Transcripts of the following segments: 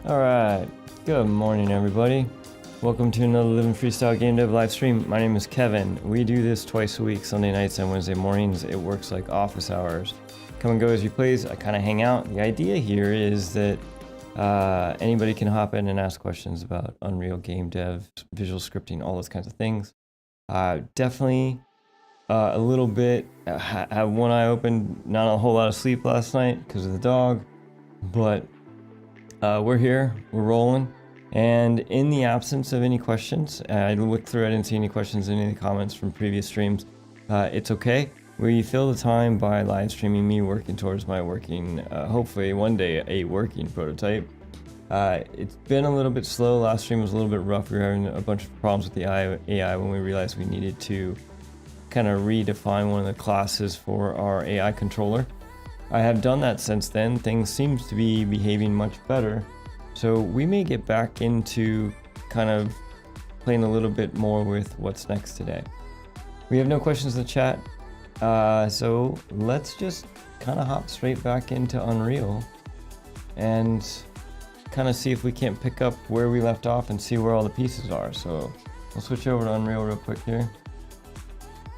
Alright, good morning everybody. Welcome to another Livin Freestyle Game Dev live stream. My name is Kevin. We do this twice a week, Sunday nights and Wednesday mornings. It works like office hours. Come and go as you please. I kind of hang out. The idea here is that anybody can hop in and ask questions about Unreal game dev, visual scripting, all those kinds of things. Definitely a little bit, have one eye open, not a whole lot of sleep last night because of the dog, but we're here, we're rolling. And in the absence of any questions, I looked through, I didn't see any questions in any comments from previous streams. It's okay. We fill the time by live streaming me working towards my working, hopefully one day, a working prototype. It's been a little bit slow. Last stream was a little bit rough. We were having a bunch of problems with the AI when we realized we needed to kind of redefine one of the classes for our AI controller. I have done that since then. Things seem to be behaving much better. So we may get back into kind of playing a little bit more with what's next today. We have no questions in the chat. So let's just kind of hop straight back into Unreal and kind of see if we can't pick up where we left off and see where all the pieces are. So we'll switch over to Unreal real quick here.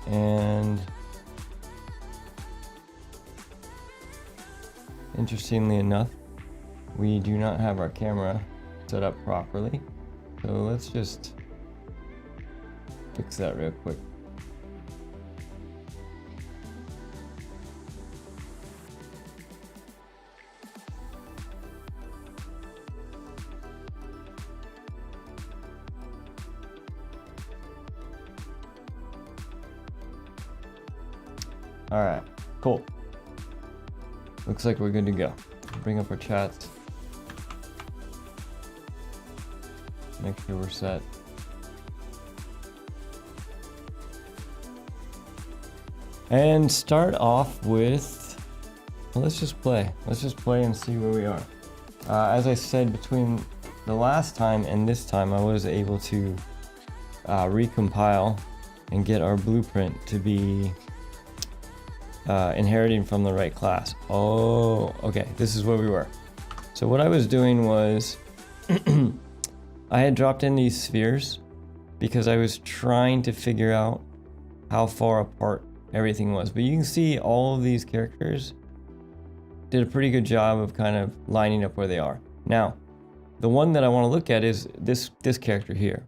And interestingly enough, we do not have our camera set up properly. So let's just fix that real quick. All right, cool. Looks like we're good to go. Bring up our chats. Make sure we're set. And start off with, well, let's just play. Let's just play and see where we are. As I said, between the last time and this time, I was able to recompile and get our blueprint to be inheriting from the right class. Oh, okay, this is where we were. So what I was doing was I had dropped in these spheres because I was trying to figure out how far apart everything was. But you can see all of these characters did a pretty good job of kind of lining up where they are. Now, the one that I want to look at is this character here.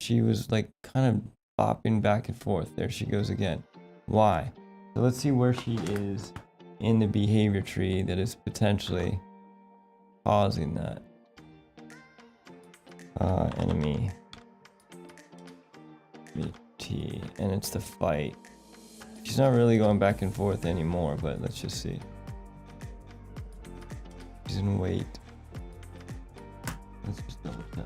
She was like kind of bopping back and forth. There she goes again. Why? So let's see where she is in the behavior tree that is potentially causing that. Enemy BT, and it's the fight. She's not really going back and forth anymore, but let's just see. She's in wait. Let's just double check.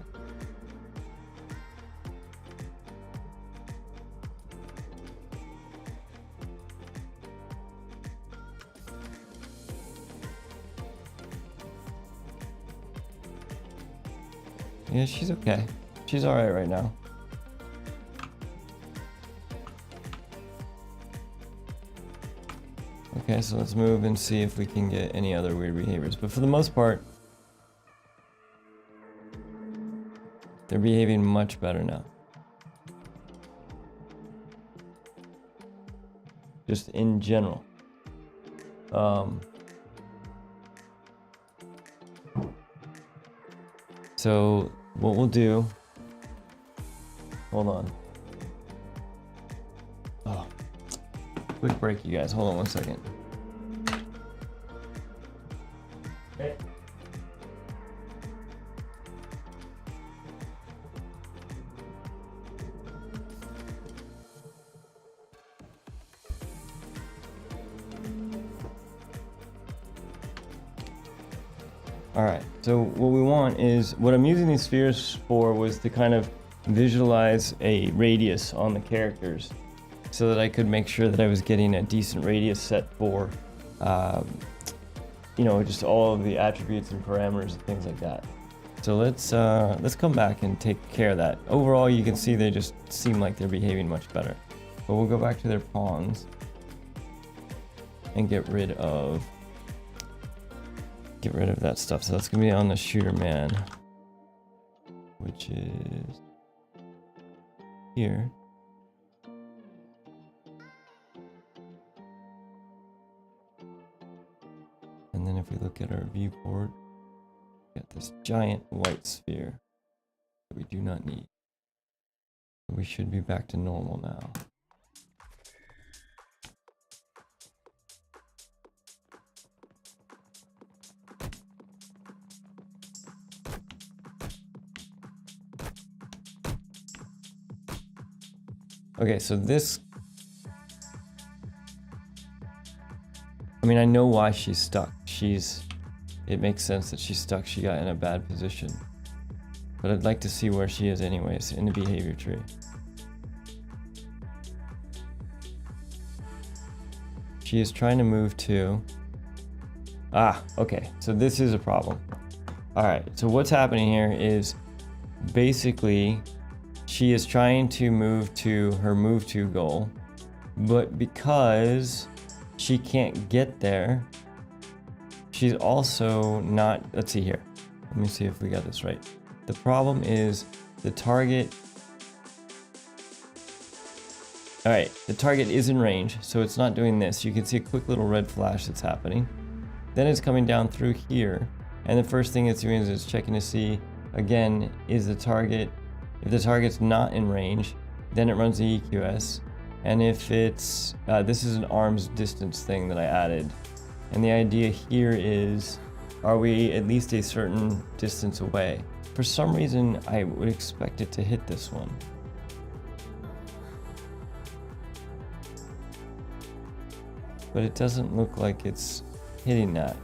Yeah, she's okay. She's alright right now. Okay, so let's move and see if we can get any other weird behaviors. But for the most part, they're behaving much better now. Just in general. So what we'll do, hold on. Oh, quick break, you guys. Hold on one second. Okay. All right, so what we want is, what I'm using these spheres for was to kind of visualize a radius on the characters so that I could make sure that I was getting a decent radius set for, you know, just all of the attributes and parameters and things like that. So let's come back and take care of that. Overall, you can see they just seem like they're behaving much better. But we'll go back to their pawns and get rid of get rid of that stuff. So that's gonna be on the shooter man, which is here. And then if we look at our viewport, we got this giant white sphere that we do not need. We should be back to normal now. Okay, so this, I mean, I know why she's stuck. It makes sense that she's stuck. She got in a bad position. But I'd like to see where she is anyways in the behavior tree. She is trying to move to, okay, so this is a problem. All right, so what's happening here is basically she is trying to move to her move to goal, but because she can't get there, she's also not, let's see here. Let me see if we got this right. The problem is the target. All right, the target is in range, so it's not doing this. You can see a quick little red flash that's happening. Then it's coming down through here. And the first thing it's doing is it's checking to see, again, is the target, if the target's not in range, then it runs the EQS. And if it's, this is an arm's distance thing that I added. And the idea here is, are we at least a certain distance away? For some reason, I would expect it to hit this one. But it doesn't look like it's hitting that.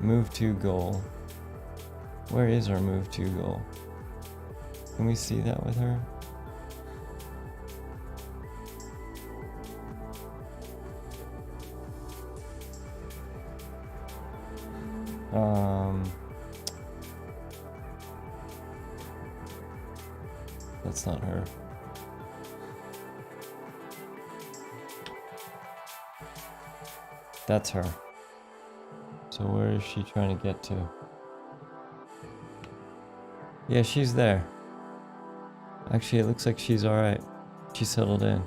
Move to goal. Where is our move to goal? Can we see that with her? That's not her. That's her. So where is she trying to get to? Yeah, she's there. Actually, it looks like she's alright. She settled in.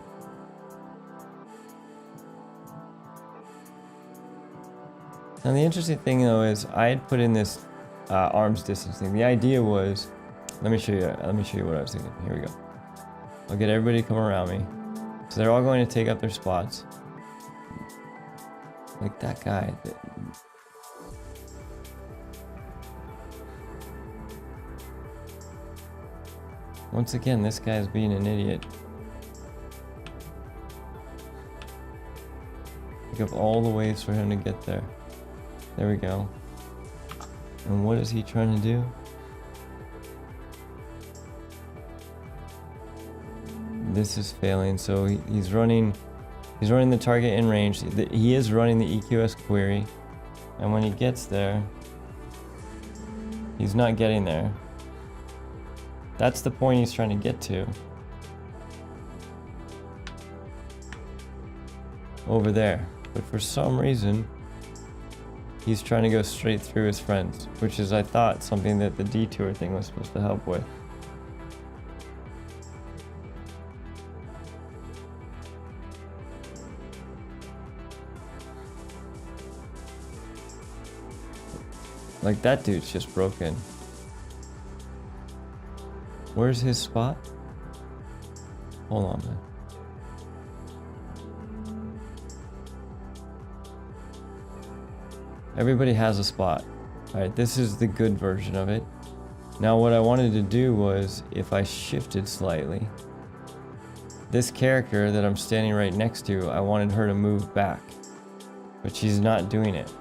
Now the interesting thing though is I had put in this arms distance thing. The idea was, let me show you what I was thinking. Here we go. I'll get everybody to come around me. So they're all going to take up their spots. Like that guy. Once again, this guy's being an idiot. Pick up all the ways for him to get there. There we go. And what is he trying to do? This is failing, so he's running the target in range. He is running the EQS query, and when he gets there, he's not getting there. That's the point he's trying to get to. Over there. But for some reason, he's trying to go straight through his friends, which is, I thought, something that the detour thing was supposed to help with. Like, that dude's just broken. Where's his spot? Hold on, man. Everybody has a spot. Alright, this is the good version of it. Now what I wanted to do was, if I shifted slightly, this character that I'm standing right next to, I wanted her to move back. But she's not doing it.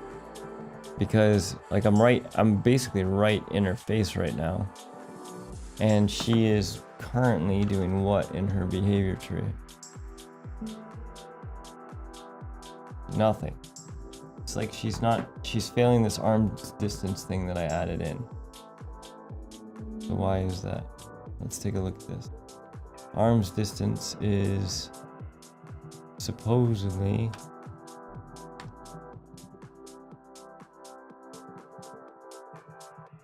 Because, like, I'm basically right in her face right now. And she is currently doing what in her behavior tree? Nothing. It's like she's failing this arm distance thing that I added in. So why is that? Let's take a look at this. Arms distance is supposedly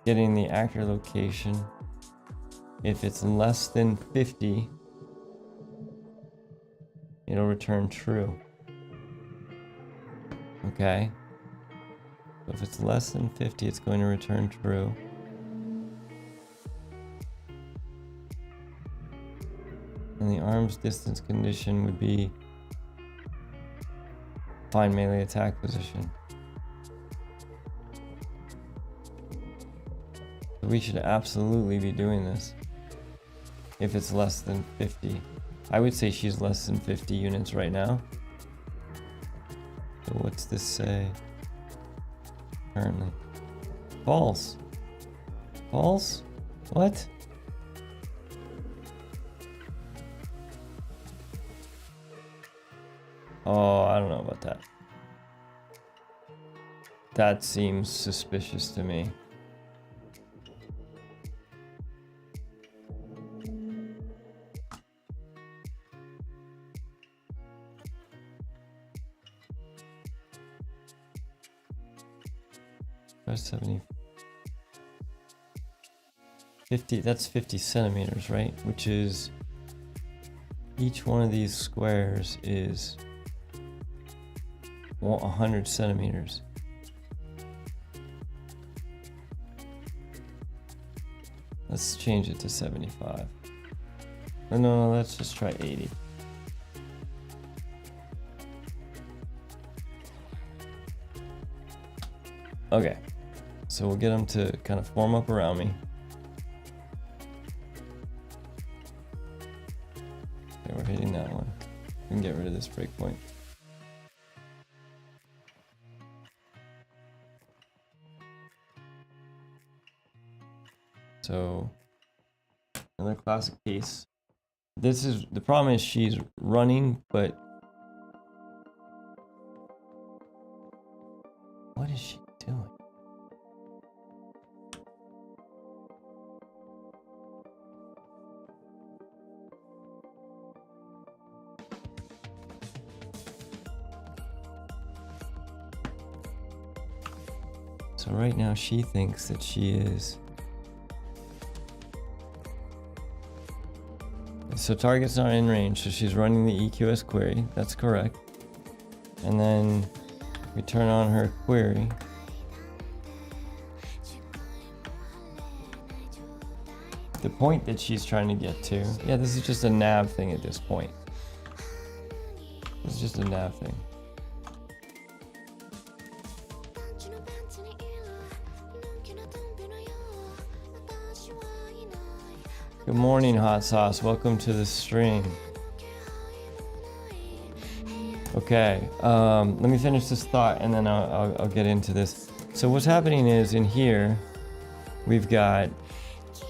getting the actor location. If it's less than 50, it'll return true. Okay. So if it's less than 50, it's going to return true. And the arm's distance condition would be find melee attack position. So we should absolutely be doing this if it's less than 50. I would say she's less than 50 units right now. So what's this say currently? False. False? What? Oh, I don't know about that. That seems suspicious to me. That's 50, that's 50 centimeters, right? Which is, each one of these squares is 100 centimeters. Let's change it to 75. No, let's just try 80. Okay, so we'll get them to kind of form up around me. Okay, we're hitting that one. We can get rid of this breakpoint. So, another classic case. This is, the problem is she's running, but what is she doing? So right now she thinks that she is. So target's not in range, so she's running the EQS query. That's correct. And then we turn on her query. The point that she's trying to get to. Yeah, this is just a nav thing at this point. This is just a nav thing. Good morning, Hot Sauce. Welcome to the stream. Okay, let me finish this thought and then I'll get into this. So what's happening is in here, we've got,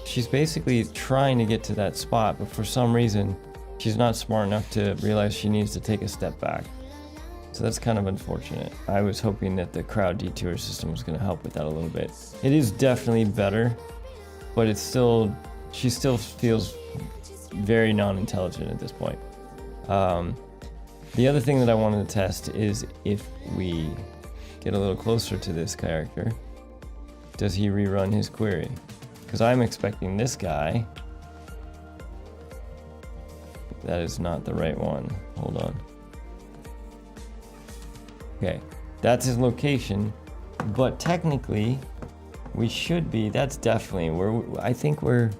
she's basically trying to get to that spot, but for some reason, she's not smart enough to realize she needs to take a step back. So that's kind of unfortunate. I was hoping that the crowd detour system was going to help with that a little bit. It is definitely better, but it's still, she still feels very non-intelligent at this point. The other thing that I wanted to test is if we get a little closer to this character, does he rerun his query? Because I'm expecting this guy. That is not the right one. Hold on. Okay, that's his location, but technically we should be, that's definitely, I think we're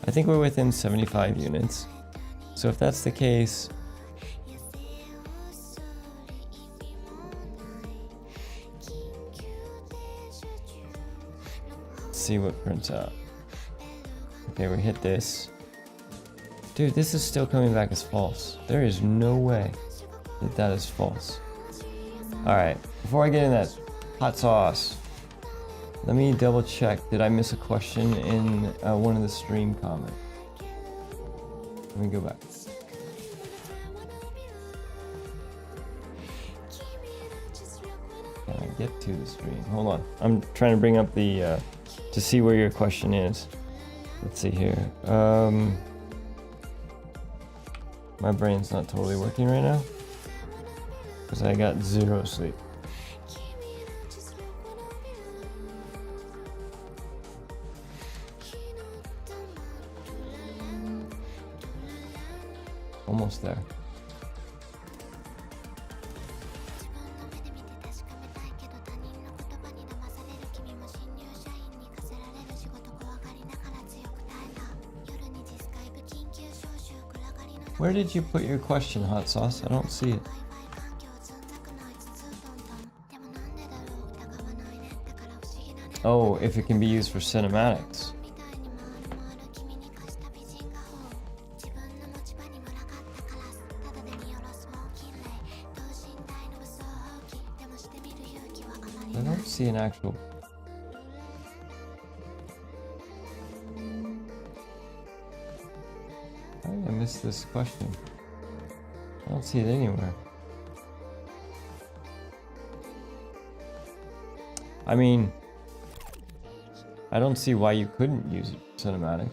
within 75 units. So if that's the case, let's see what prints out. Okay, we hit this. Dude, this is still coming back as false. There is no way that that is false. Alright, before I get in that hot sauce, let me double check. Did I miss a question in one of the stream comments? Let me go back. Can I get to the stream? Hold on. I'm trying to bring up the, to see where your question is. Let's see here. My brain's not totally working right now because I got 0 sleep. almost there. Where did you put your question, Hot Sauce? I don't see it. Oh, if it can be used for cinematics. I don't see an actual... How did I miss this question? I don't see it anywhere. I mean, I don't see why you couldn't use it for cinematics.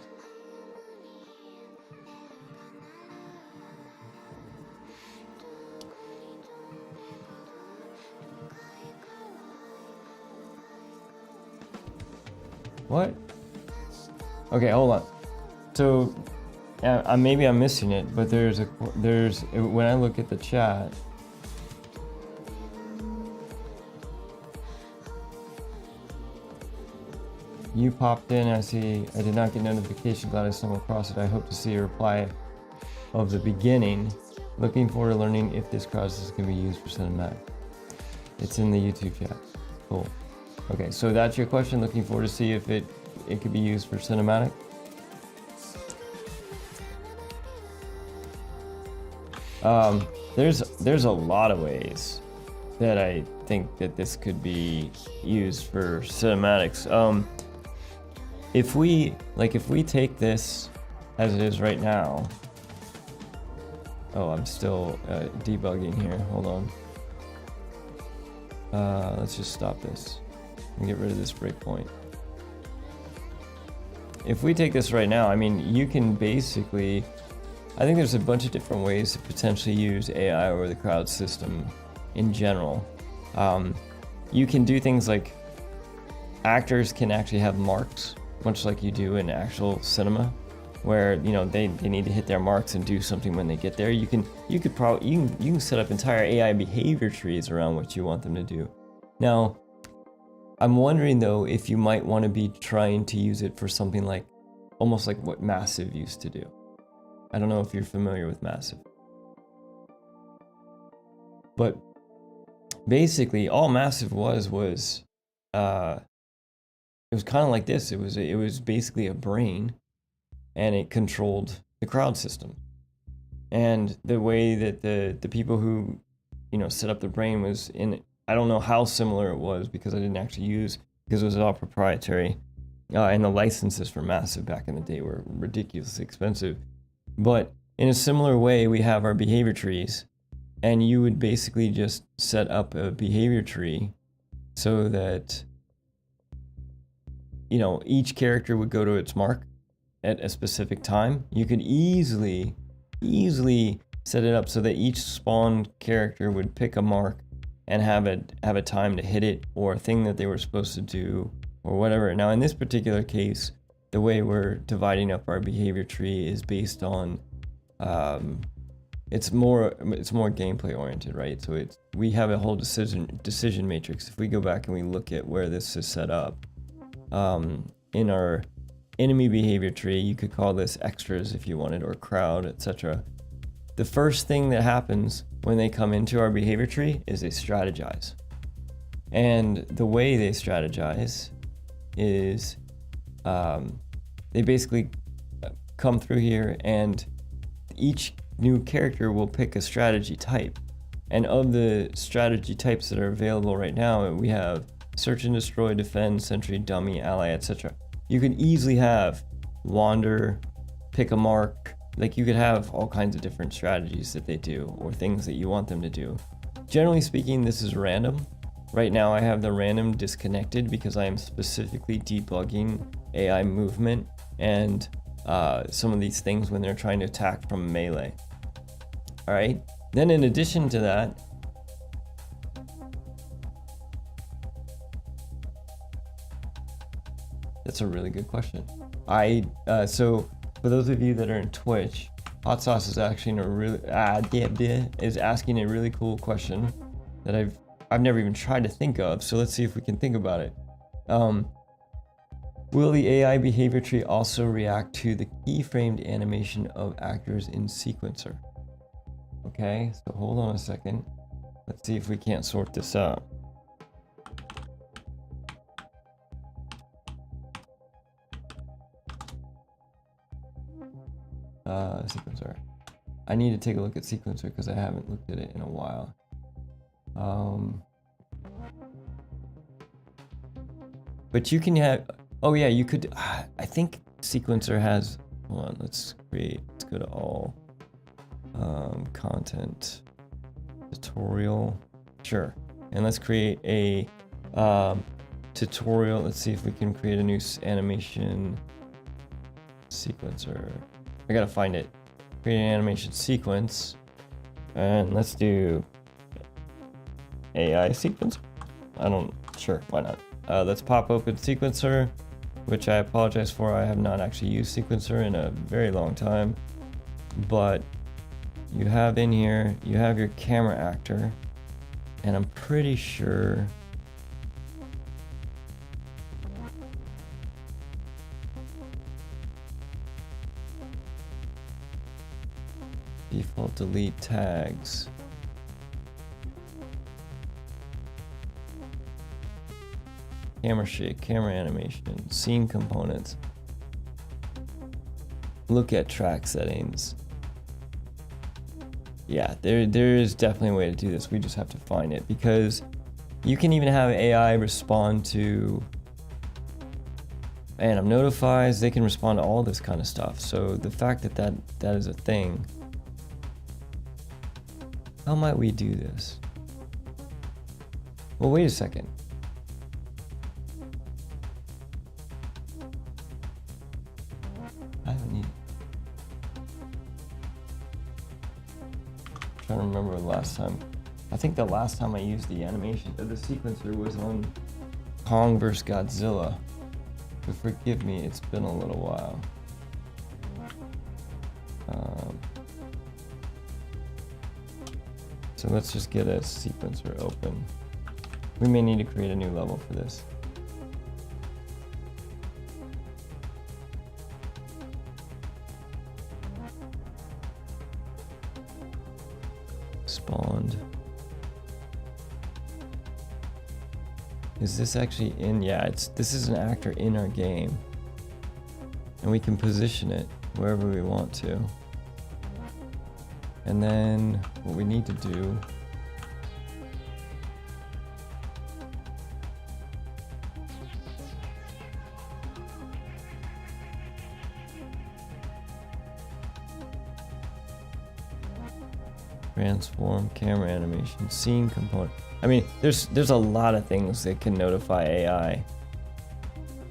What? Okay, hold on. So, maybe I'm missing it, but when I look at the chat, you popped in. I see. I did not get notification. Glad I stumbled across it. I hope to see a reply of the beginning. Looking forward to learning if this process can be used for cinematic. It's in the YouTube chat. Cool. Okay, so that's your question. Looking forward to see if it could be used for cinematic. There's a lot of ways that I think that this could be used for cinematics. If we take this as it is right now. Oh, I'm still debugging here. Hold on. Let's just stop this and get rid of this breakpoint. If we take this right now, I mean, you can basically, I think there's a bunch of different ways to potentially use AI or the crowd system in general. You can do things like actors can actually have marks, much like you do in actual cinema, where they need to hit their marks and do something when they get there. You can set up entire AI behavior trees around what you want them to do. Now, I'm wondering though if you might want to be trying to use it for something like almost like what Massive used to do. I don't know if you're familiar with Massive, but basically all Massive was it was kind of like this. It was basically a brain, and it controlled the crowd system. And the way that the people who set up the brain was in, I don't know how similar it was because I didn't actually use, because it was all proprietary, and the licenses for Massive back in the day were ridiculously expensive. But in a similar way, we have our behavior trees, and you would basically just set up a behavior tree so that each character would go to its mark at a specific time. You could easily set it up so that each spawned character would pick a mark and have a time to hit it, or a thing that they were supposed to do, or whatever. Now in this particular case, the way we're dividing up our behavior tree is based on it's more gameplay oriented, right? So we have a whole decision matrix. If we go back and we look at where this is set up, in our enemy behavior tree, you could call this extras if you wanted, or crowd, etc. The first thing that happens when they come into our behavior tree is they strategize. And the way they strategize is they basically come through here, and each new character will pick a strategy type. And of the strategy types that are available right now, we have search and destroy, defend, sentry, dummy, ally, etc. You can easily have wander, pick a mark. Like, you could have all kinds of different strategies that they do, or things that you want them to do. Generally speaking, this is random. Right now I have the random disconnected because I am specifically debugging AI movement and some of these things when they're trying to attack from melee. All right. Then in addition to that, that's a really good question. So for those of you that are in Twitch, Hot sauce is actually is asking a really cool question that I've never even tried to think of. So let's see if we can think about it. Will the AI behavior tree also react to the keyframed animation of actors in sequencer? Okay, so hold on a second. Let's see if we can't sort this out. Sequencer. I need to take a look at sequencer because I haven't looked at it in a while. But you can have, oh yeah, you could, I think sequencer has, hold on, let's go to all, content, tutorial, sure. And let's create a tutorial. Let's see if we can create a new animation sequencer. I gotta find it. Create an animation sequence. And let's do AI sequencer. Sure, why not? Let's pop open sequencer, which I apologize for. I have not actually used sequencer in a very long time. But you have in here, you have your camera actor. And I'm pretty sure default delete tags. Camera shake, camera animation, scene components. Look at track settings. Yeah, there is definitely a way to do this. We just have to find it because you can even have AI respond to random notifies. They can respond to all this kind of stuff. So the fact that is a thing. How might we do this? Well, wait a second. I don't need. I'm trying to remember the last time. I think the last time I used the animation of the sequencer was on Kong vs. Godzilla. But forgive me, it's been a little while. So let's just get a sequencer open. We may need to create a new level for this. Spawned. Is this actually in? Yeah, this is an actor in our game. And we can position it wherever we want to. And then what we need to do transform camera animation, scene component. I mean, there's a lot of things that can notify AI.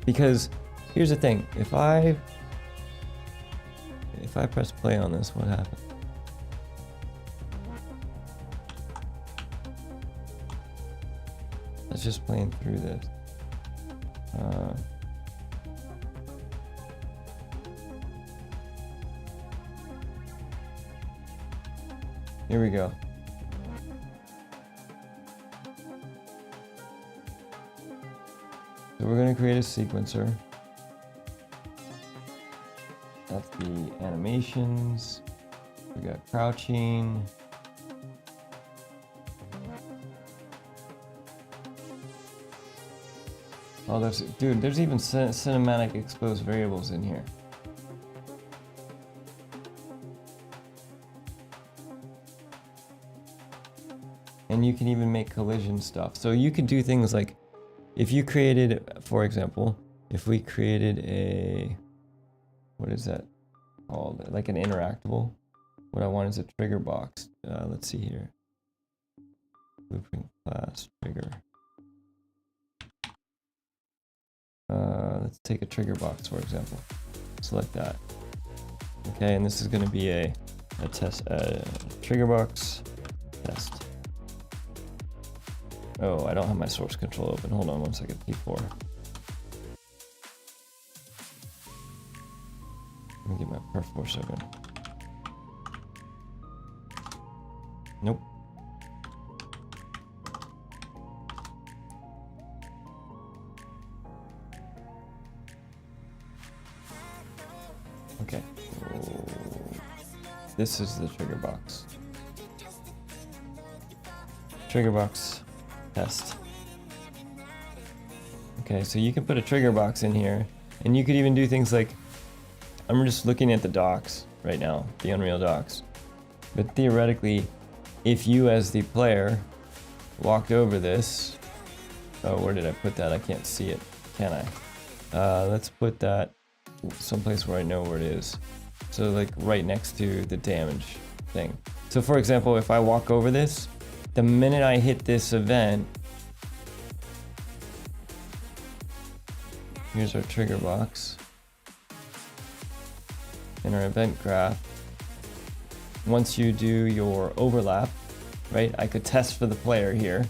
Because here's the thing, if I press play on this, what happens? Let's just playing through this. Here we go. So we're going to create a sequencer. That's the animations. We got crouching. Oh, there's even cinematic exposed variables in here. And you can even make collision stuff. So you could do things like, if you created, for example, if we created a, what is that called? Like an interactable. What I want is a trigger box. Let's see here. Blueprint class trigger. Let's take a trigger box, for example. Select that. Okay, and this is going to be a test, trigger box test. Oh, I don't have my source control open. Hold on one second. P4. Let me get my perf force open. Nope. Okay. This is the trigger box. Trigger box test. Okay, so you can put a trigger box in here, and you could even do things like, I'm just looking at the docs right now, the Unreal docs. But theoretically, if you as the player walked over this, oh, where did I put that? I can't see it, can I? Let's put that someplace where I know where it is. So like right next to the damage thing. So for example, if I walk over this, the minute I hit this event, here's our trigger box in our event graph. Once you do your overlap, right, I could test for the player here,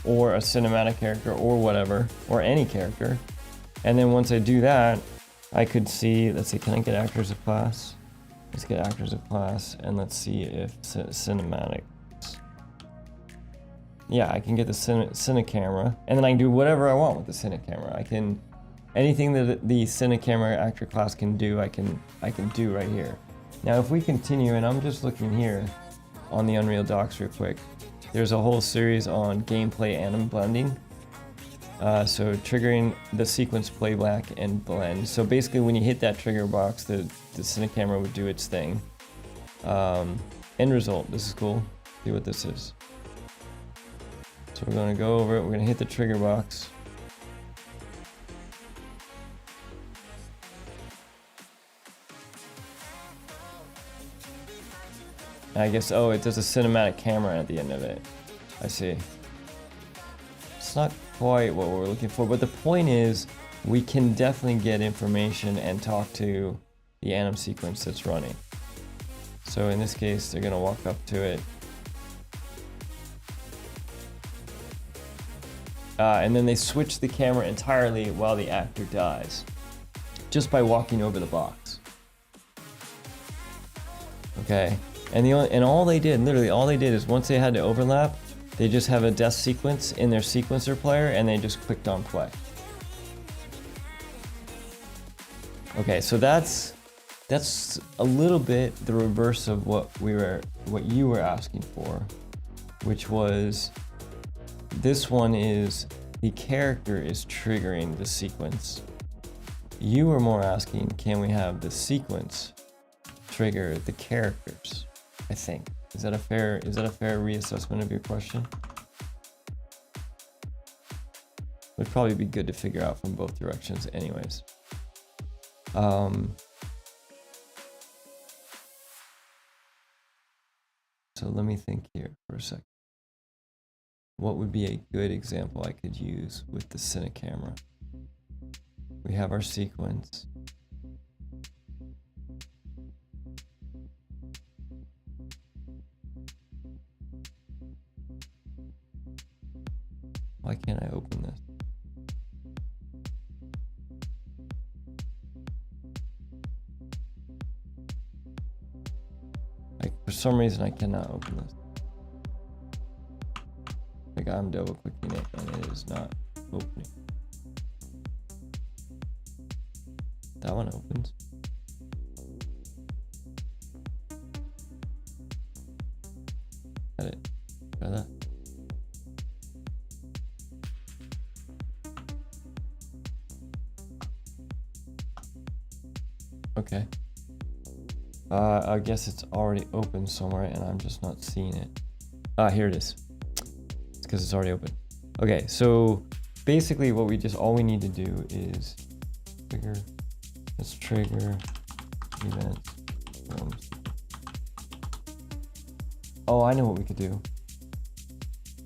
or a cinematic character, or whatever, or any character. And then once I do that, I could see, let's see, can I get actors of class? Let's get actors of class, and let's see if cinematic. Yeah, I can get the cine camera, and then I can do whatever I want with the cine camera. I can, anything that the cine camera actor class can do, I can do right here. Now, if we continue, and I'm just looking here on the Unreal docs real quick, there's a whole series on gameplay anim blending. So triggering the sequence playback and blend. So basically, when you hit that trigger box, the cine camera would do its thing. End result. This is cool. See what this is. So we're going to go over it. We're going to hit the trigger box. And I guess, oh, it does a cinematic camera at the end of it. I see. It's not quite what we're looking for, but the point is we can definitely get information and talk to the anim sequence that's running. So in this case, they're going to walk up to it. And then they switch the camera entirely while the actor dies, just by walking over the box. Okay, and all they did, literally all they did is once they had to overlap, they just have a death sequence in their sequencer player, and they just clicked on play. Okay, so that's a little bit the reverse of what you were asking for, which was, this one is the character is triggering the sequence. You were more asking, can we have the sequence trigger the characters? I think. Is that a fair reassessment of your question? Would probably be good to figure out from both directions anyways. So let me think here for a second. What would be a good example I could use with the cine camera? We have our sequence. Why can't I open this? For some reason I cannot open this. Like I'm double clicking it and it is not opening. That one opens. Got it. Try that. Okay. I guess it's already open somewhere and I'm just not seeing it. Ah, here it is. It's because it's already open. Okay, so basically what all we need to do is trigger, let's trigger events. Oh, I know what we could do.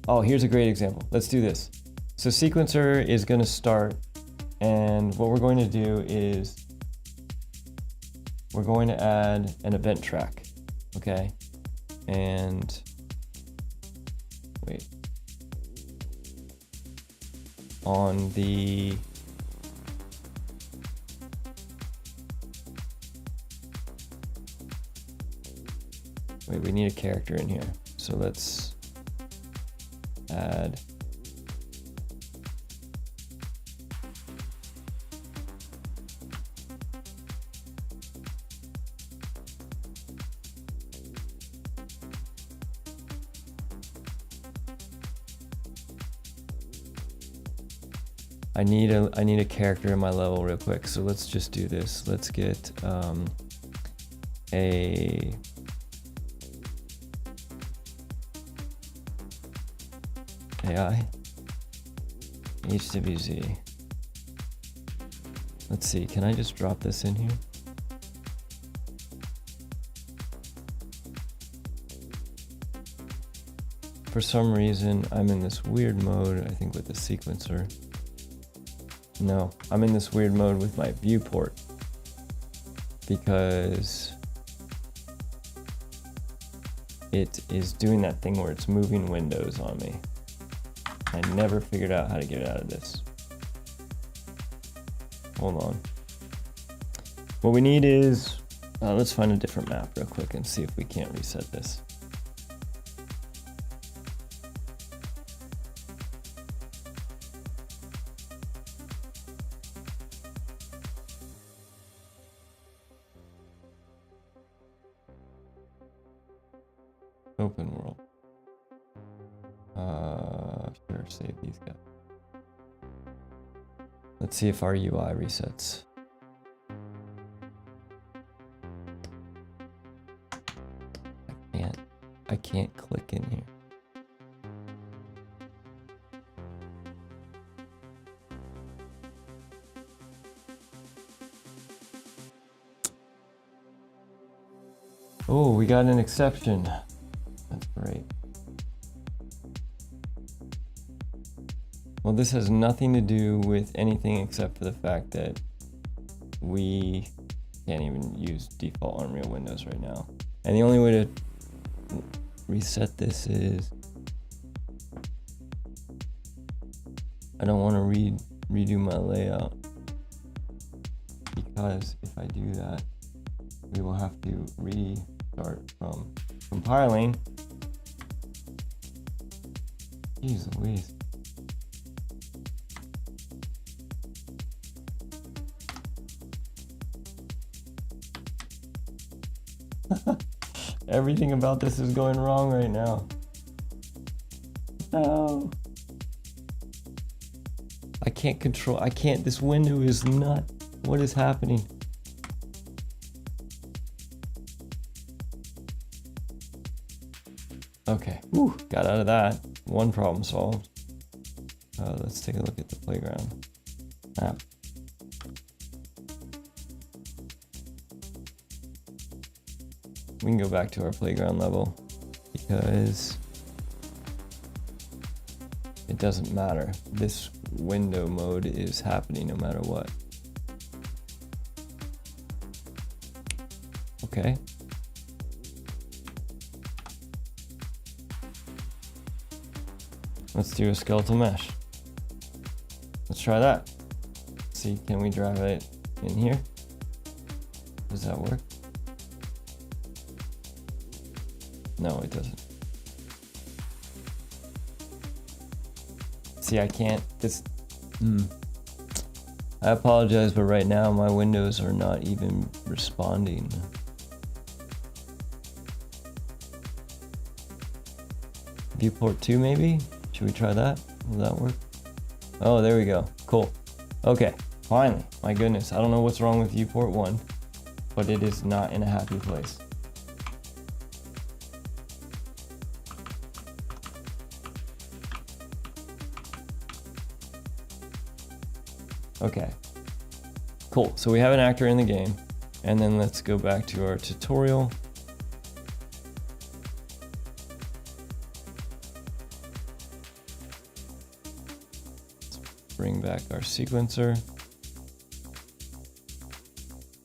Oh, here's a great example. Let's do this. So sequencer is going to start, and what we're going to do is we're going to add an event track, okay? And wait. On the wait, we need a character in here. So So let's add I need a character in my level real quick, so let's just do this. Let's get a AI HWZ. Let's see, can I just drop this in here? For some reason, I'm in this weird mode, I think with the sequencer. No, I'm in this weird mode with my viewport because it is doing that thing where it's moving windows on me. I never figured out how to get out of this. Hold on. What we need is, let's find a different map real quick and see if we can't reset this. Open world. Sure, save these guys. Let's see if our UI resets. I can't click in here. Oh, we got an exception. That's great. Well, this has nothing to do with anything except for the fact that we can't even use default Unreal Windows right now. And the only way to reset this is I don't want to redo my layout, because if I do that, we will have to restart from compiling. Jeez Louise. Everything about this is going wrong right now. No. I can't, this window is not, what is happening? Okay, whew, got out of that. One problem solved. Let's take a look at the playground map. We can go back to our playground level because it doesn't matter. This window mode is happening no matter what. Okay. Let's do a skeletal mesh. Let's try that. See, can we drive it in here? Does that work? No, it doesn't. See, I can't, I apologize, but right now my windows are not even responding. Viewport 2 maybe? Should we try that? Will that work? Oh, there we go. Cool. Okay, finally. My goodness, I don't know what's wrong with viewport 1, but it is not in a happy place. Okay, cool. So we have an actor in the game, and then let's go back to our tutorial. Let's bring back our sequencer.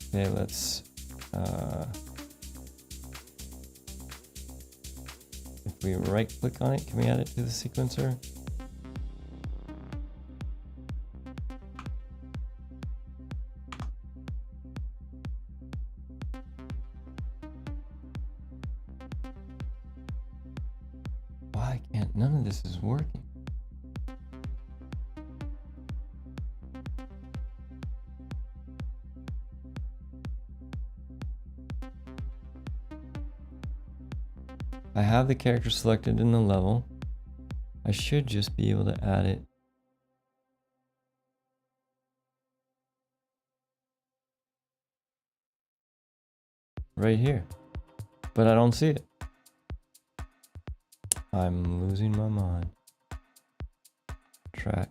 Okay, let's, if we right click on it, can we add it to the sequencer? Why can't none of this is working? I have the character selected in the level. I should just be able to add it. Right here. But I don't see it. I'm losing my mind. Track.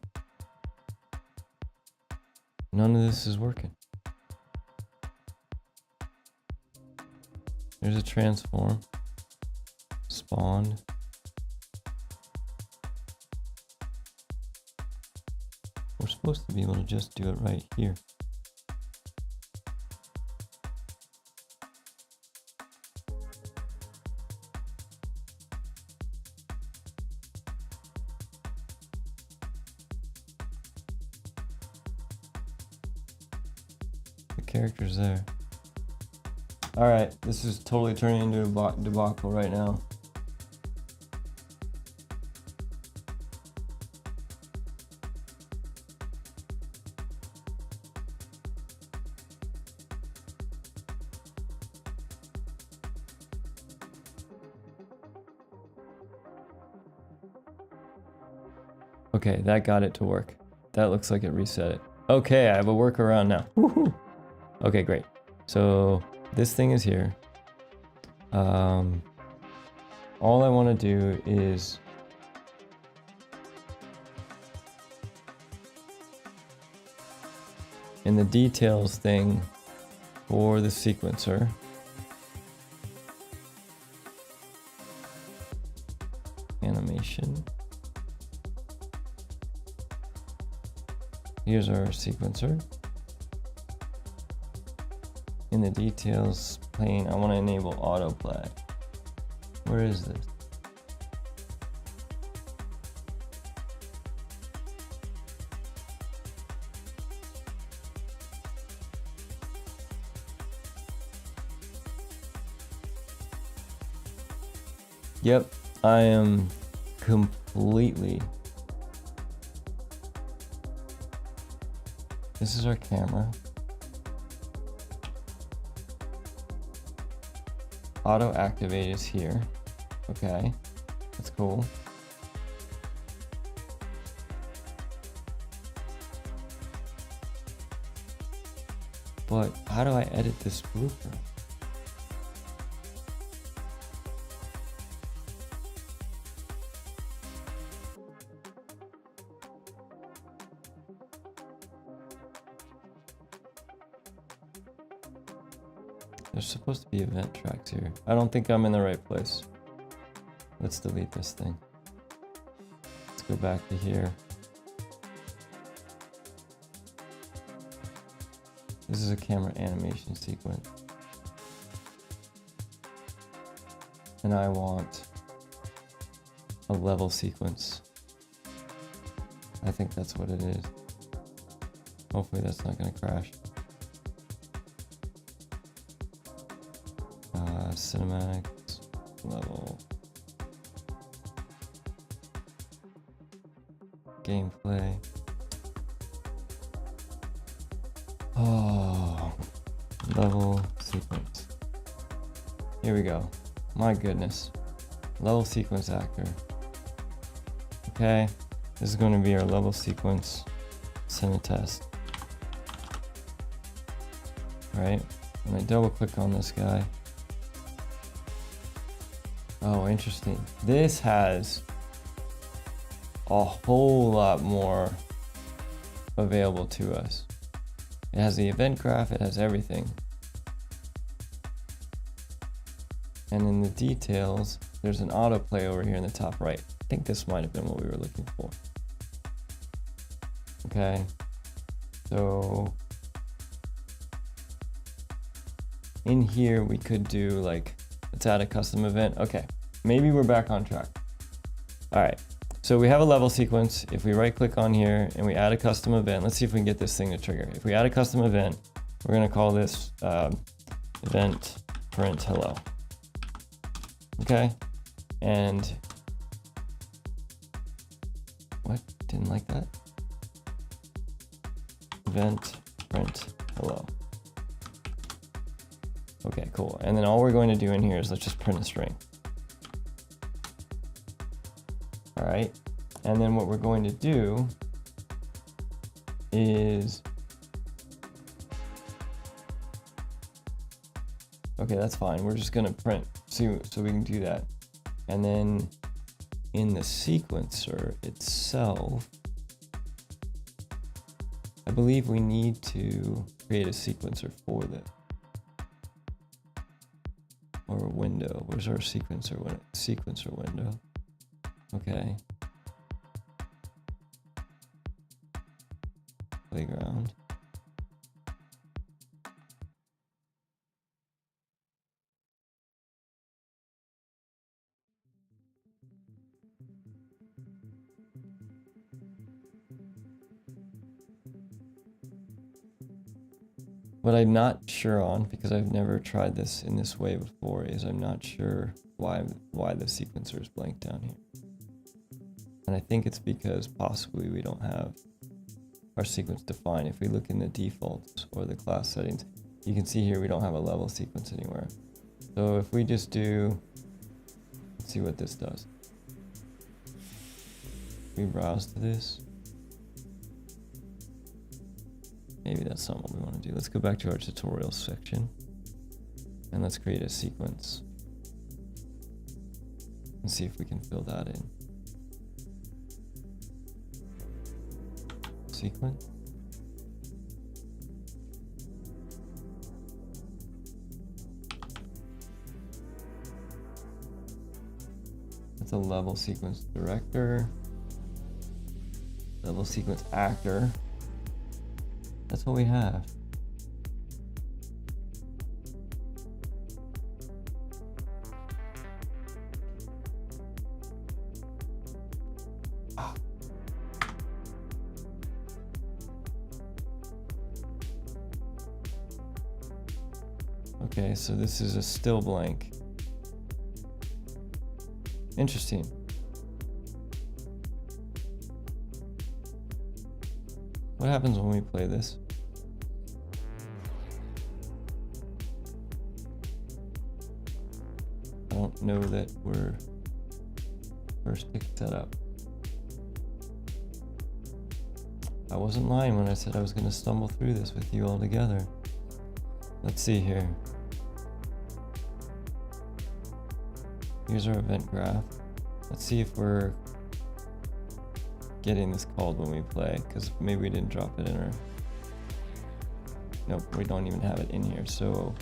None of this is working. There's a transform. Spawned. We're supposed to be able to just do it right here. The character's there. Alright, this is totally turning into a debacle right now. Okay, that got it to work. That looks like it reset it. Okay, I have a workaround now. Woohoo! Okay, great. So this thing is here. All I want to do is in the details thing for the sequencer, animation. Here's our sequencer. In the details pane, I want to enable autoplay. Where is this? Yep, I am completely. This is our camera. Auto activate is here. Okay, that's cool. But how do I edit this blooper? There's supposed to be event tracks here. I don't think I'm in the right place. Let's delete this thing. Let's go back to here. This is a camera animation sequence. And I want a level sequence. I think that's what it is. Hopefully that's not going to crash. Cinematics, level, gameplay. Oh, level sequence. Here we go. My goodness. Level sequence actor. Okay, this is going to be our level sequence cinetest. Right, when I double click on this guy. Oh, interesting. This has a whole lot more available to us. It has the event graph, it has everything. And in the details, there's an autoplay over here in the top right. I think this might have been what we were looking for. Okay, so in here we could do like, let's add a custom event. Okay, maybe we're back on track. All right, so we have a level sequence. If we right click on here and we add a custom event, let's see if we can get this thing to trigger. If we add a custom event, we're gonna call this event print hello. Okay, and What? Didn't like that? Event print hello. Okay, cool. And then all we're going to do in here is let's just print a string. All right. And then what we're going to do is, okay, that's fine. We're just gonna print, see, so we can do that. And then in the sequencer itself, I believe we need to create a sequencer for this. Or a window. Where's our sequencer window? Okay. Playground. What I'm not sure on, because I've never tried this in this way before, is I'm not sure why the sequencer is blank down here. And I think it's because possibly we don't have our sequence defined. If we look in the defaults or the class settings, you can see here we don't have a level sequence anywhere. So if we just do, let's see what this does. We browse to this. Maybe that's not what we want to do. Let's go back to our tutorial section and let's create a sequence and see if we can fill that in. Sequence. That's a level sequence director, level sequence actor. That's what we have. Okay, so this is a still blank. Interesting. What happens when we play this? I don't know that we're first pick set up. I wasn't lying when I said I was going to stumble through this with you all together. Let's see here. Here's our event graph. Let's see if we're getting this called when we play, because maybe we didn't drop it in our... Nope, we don't even have it in here, so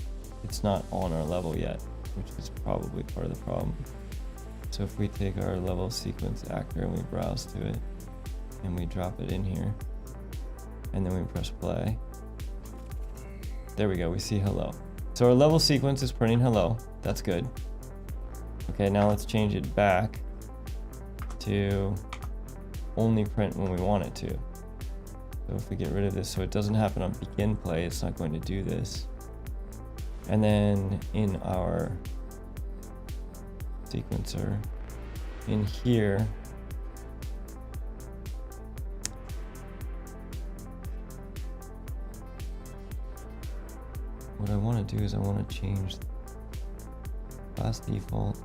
it's not on our level yet, which is probably part of the problem. So if we take our level sequence actor and we browse to it, and we drop it in here, and then we press play, there we go, we see hello. So our level sequence is printing hello, that's good. Okay, now let's change it back to only print when we want it to. So if we get rid of this so it doesn't happen on begin play, it's not going to do this. And then in our sequencer, in here, what I want to do is I want to change class default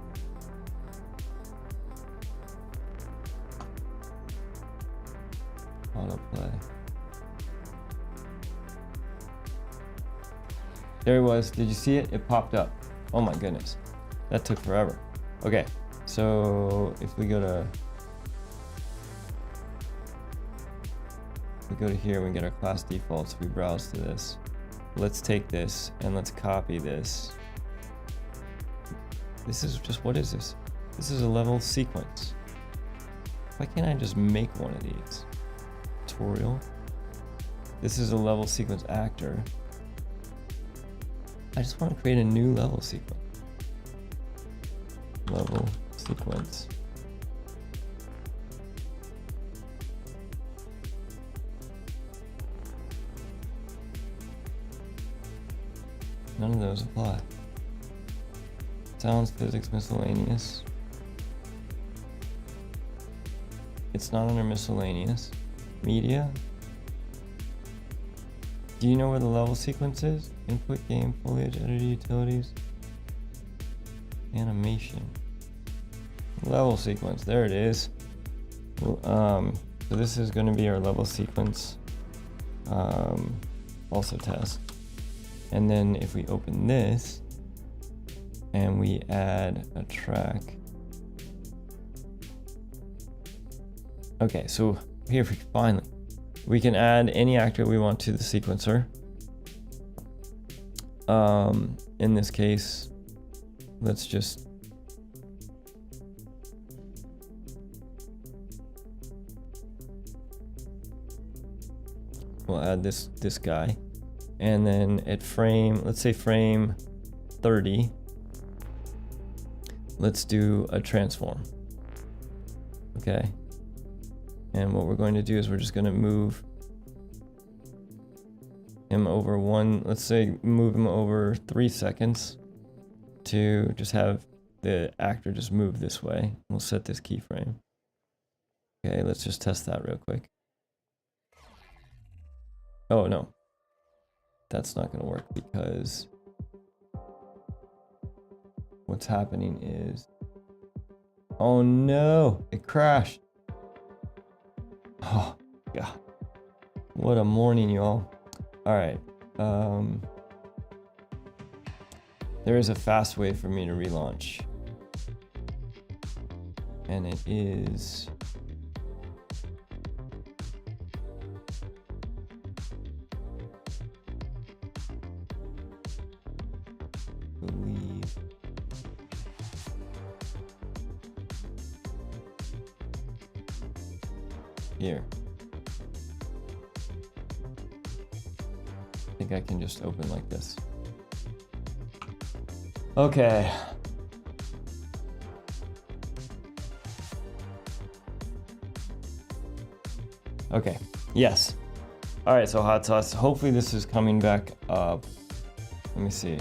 autoplay. There it was. Did you see it? It popped up. Oh my goodness. That took forever. Okay, so if we go to here, we get our class defaults. We browse to this. Let's take this and let's copy this. This is just, what is this? This is a level sequence. Why can't I just make one of these? Tutorial. This is a level sequence actor. I just want to create a new level sequence. Level sequence. None of those apply. Sounds, physics, miscellaneous. It's not under miscellaneous. Media. Do you know where the level sequence is? Input, game, foliage, editor, utilities, animation. Level sequence, there it is. So this is going to be our level sequence, also test. And then if we open this and we add a track. Okay, so here finally, we can add any actor we want to the sequencer. In this case, let's just we'll add this guy, and then at frame, let's say frame 30, let's do a transform. Okay, and what we're going to do is we're just going to move him over let's say move him over 3 seconds to just have the actor just move this way. We'll set this keyframe. Okay, let's just test that real quick. Oh no, that's not going to work because what's happening is, oh no, it crashed. Oh God, what a morning, y'all. All right, there is a fast way for me to relaunch, and it is here. I think I can just open like this. Okay. Okay, yes. All right, so hot sauce. Hopefully this is coming back up. Let me see.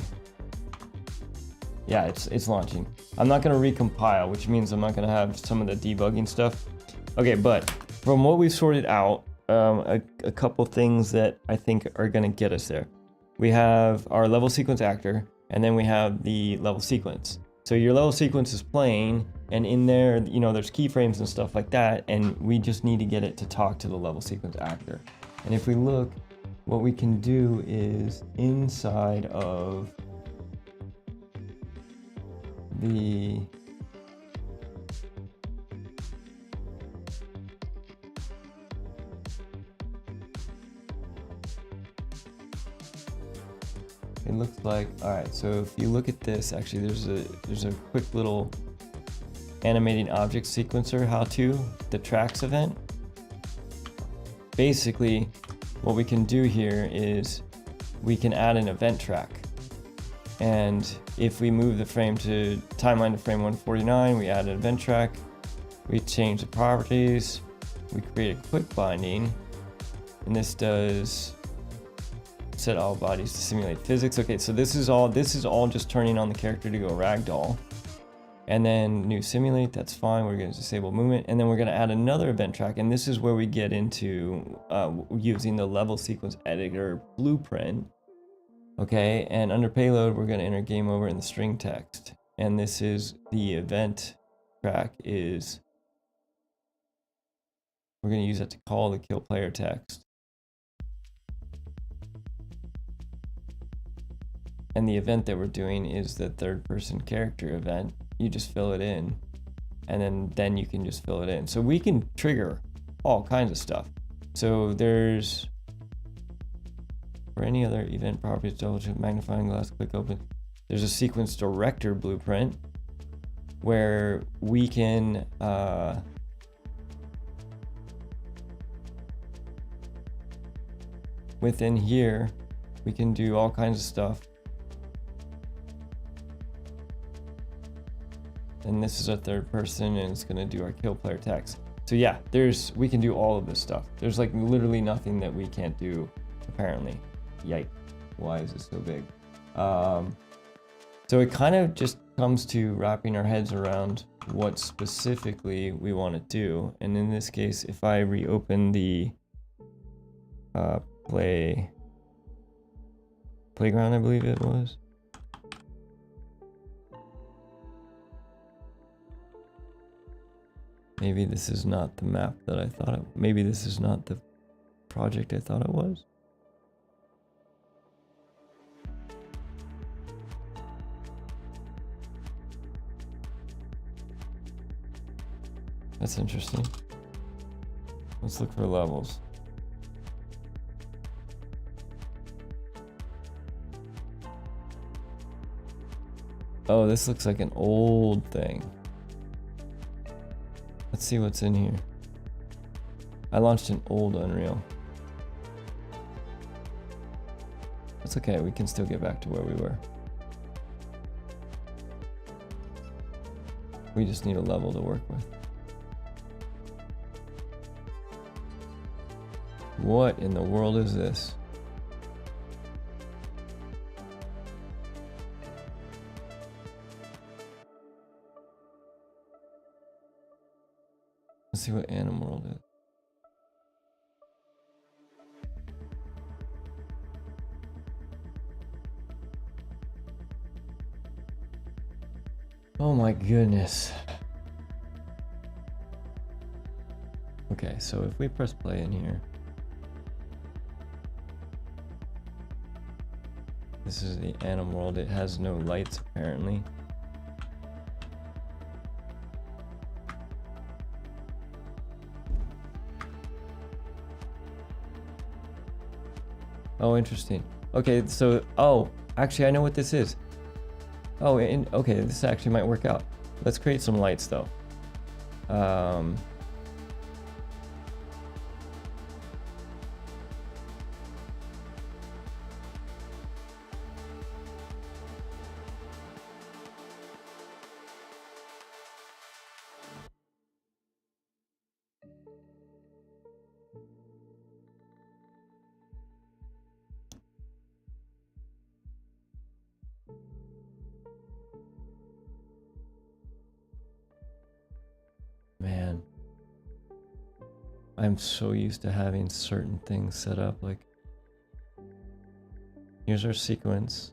Yeah, it's launching. I'm not gonna recompile, which means I'm not gonna have some of the debugging stuff. Okay, but from what we've sorted out, a couple things that I think are gonna get us there. We have our level sequence actor, and then we have the level sequence. So your level sequence is playing, and in there, you know, there's keyframes and stuff like that, and we just need to get it to talk to the level sequence actor. And if we look, what we can do is inside of the it looks like, all right, so if you look at this, actually there's a quick little animating object sequencer how-to, the tracks event. Basically, what we can do here is we can add an event track. And if we move the frame to timeline to frame 149, we add an event track, we change the properties, we create a quick binding, and this does set all bodies to simulate physics. Okay, so this is all just turning on the character to go ragdoll. And then new simulate, that's fine. We're going to disable movement, and then we're going to add another event track, and this is where we get into using the level sequence editor blueprint. Okay, and under payload, we're going to enter game over in the string text, and this is the event track is we're going to use that to call the kill player text. And the event that we're doing is the third person character event. You just fill it in, and then you can just fill it in. So we can trigger all kinds of stuff. So there's, for any other event properties, double check magnifying glass, click open. There's a sequence director blueprint where we can within here, we can do all kinds of stuff. And this is our third person, and it's gonna do our kill player text. So yeah, we can do all of this stuff. There's like literally nothing that we can't do, apparently. Yikes, why is this so big? So it kind of just comes to wrapping our heads around what specifically we want to do. And in this case, if I reopen the playground, I believe it was. Maybe this is not the map that I thought it. Maybe this is not the project I thought it was. That's interesting. Let's look for levels. Oh, this looks like an old thing. Let's see what's in here. I launched an old Unreal. That's okay, we can still get back to where we were. We just need a level to work with. What in the world is this? Let's see what Animal World is. Oh my goodness. Okay, so if we press play in here, this is the Animal World. It has no lights apparently. Oh, interesting. Okay, so, oh, actually I know what this is. Oh, okay, this actually might work out. Let's create some lights though. Man, I'm so used to having certain things set up. Like, here's our sequence.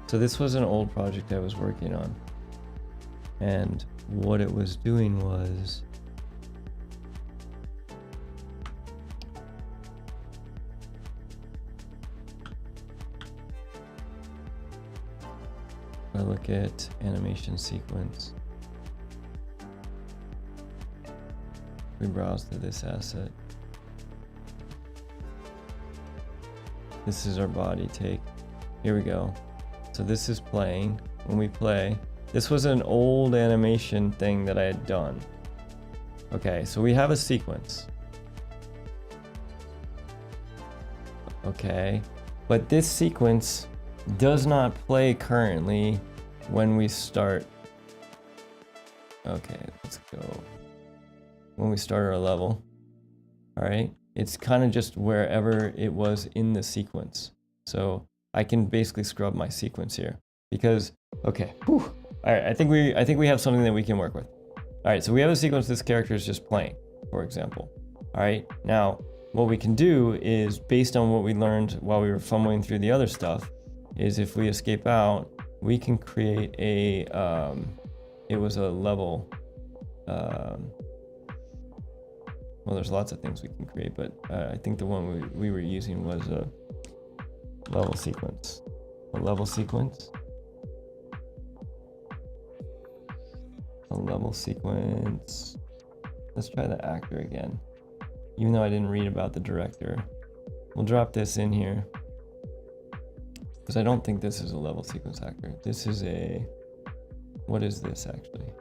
So this was an old project I was working on, and what it was doing was I look at animation sequence. We browse to this asset. This is our body take. Here we go. So this is playing. When we play, this was an old animation thing that I had done. Okay, so we have a sequence. Okay, but this sequence does not play currently when we start. Okay, let's go. When we start our level. All right, it's kind of just wherever it was in the sequence. So I can basically scrub my sequence here because, okay, whew. All right, I think we have something that we can work with. All right, so we have a sequence this character is just playing, for example. All right, now what we can do is, based on what we learned while we were fumbling through the other stuff, is if we escape out, we can create a, it was a level, well, there's lots of things we can create, but I think the one we were using was a level sequence. A level sequence. A level sequence. Let's try the actor again. Even though I didn't read about the director. We'll drop this in here. Because I don't think this is a level sequence actor. This is a... What is this actually?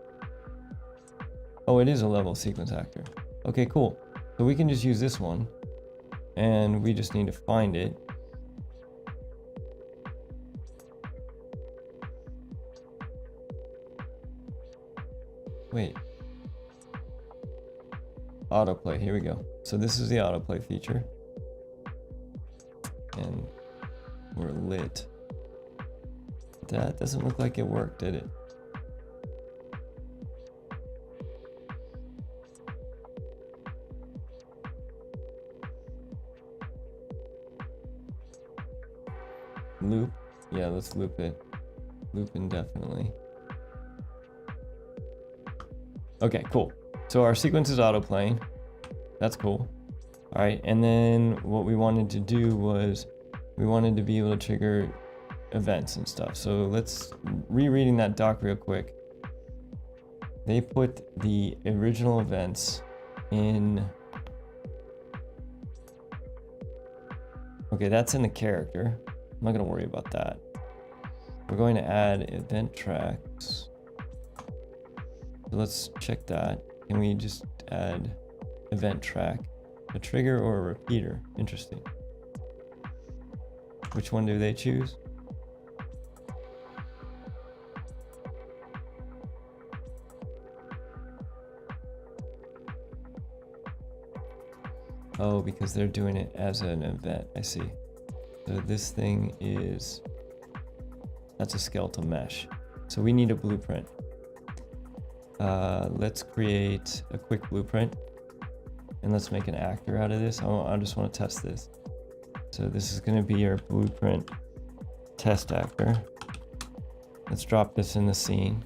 Oh, it is a level sequence actor. Okay, cool. So we can just use this one. And we just need to find it. Wait. Autoplay, here we go. So this is the autoplay feature. And We're lit. That doesn't look like it worked, did it? Loop? Yeah, let's loop it. Loop indefinitely. Okay, cool. So our sequence is auto-playing. That's cool. All right, and then what we wanted to do was we wanted to be able to trigger events and stuff. So let's, rereading that doc real quick. They put the original events in, okay, that's in the character. I'm not gonna worry about that. We're going to add event tracks. So let's check that. Can we just add event track, a trigger or a repeater? Interesting. Which one do they choose? Oh, because they're doing it as an event. I see. So this thing is, that's a skeletal mesh. So we need a blueprint. Let's create a quick blueprint and let's make an actor out of this. I just want to test this. So this is going to be our blueprint test actor. Let's drop this in the scene.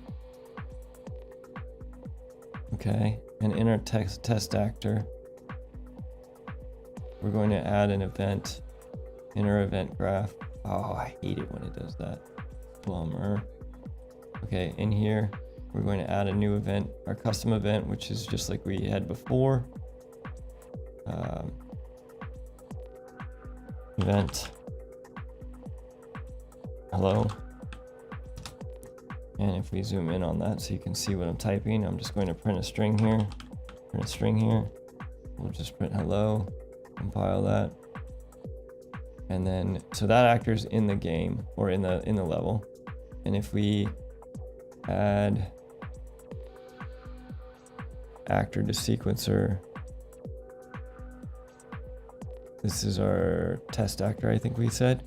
Okay, and in our test actor, we're going to add an event in our event graph. Oh, I hate it when it does that. Bummer. Okay, in here, we're going to add a new event, our custom event, which is just like we had before. Event hello. And if we zoom in on that so you can see what I'm typing, I'm just going to print a string here, print a string here. We'll just print hello, compile that. And then, so that actor's in the game or in the level. And if we add actor to sequencer, this is our test actor, I think we said.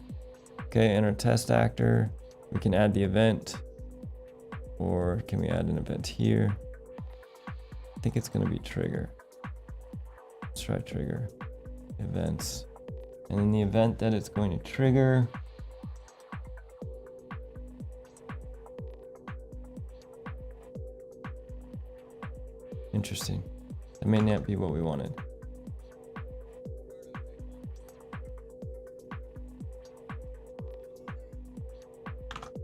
Okay, and our test actor, we can add the event, or can we add an event here? I think it's gonna be trigger. Let's try trigger, events. And in the event that it's going to trigger, interesting. That may not be what we wanted.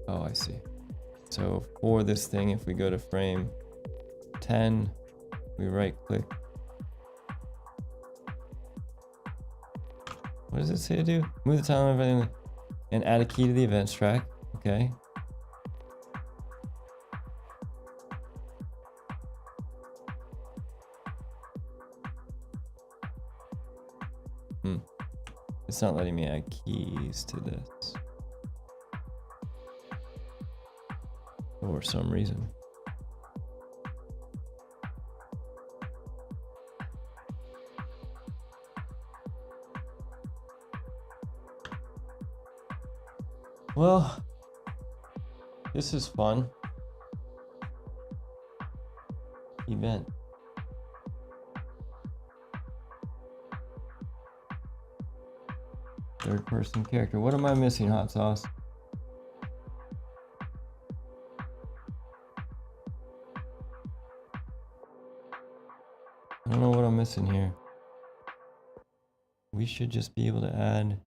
Oh, I see. So for this thing, if we go to frame 10, we right click. What does it say to do? Move the timeline and add a key to the events track. Okay. It's not letting me add keys to this for some reason. Well, this is fun. Event. Third person character. What am I missing, hot sauce? I don't know what I'm missing here. We should just be able to add.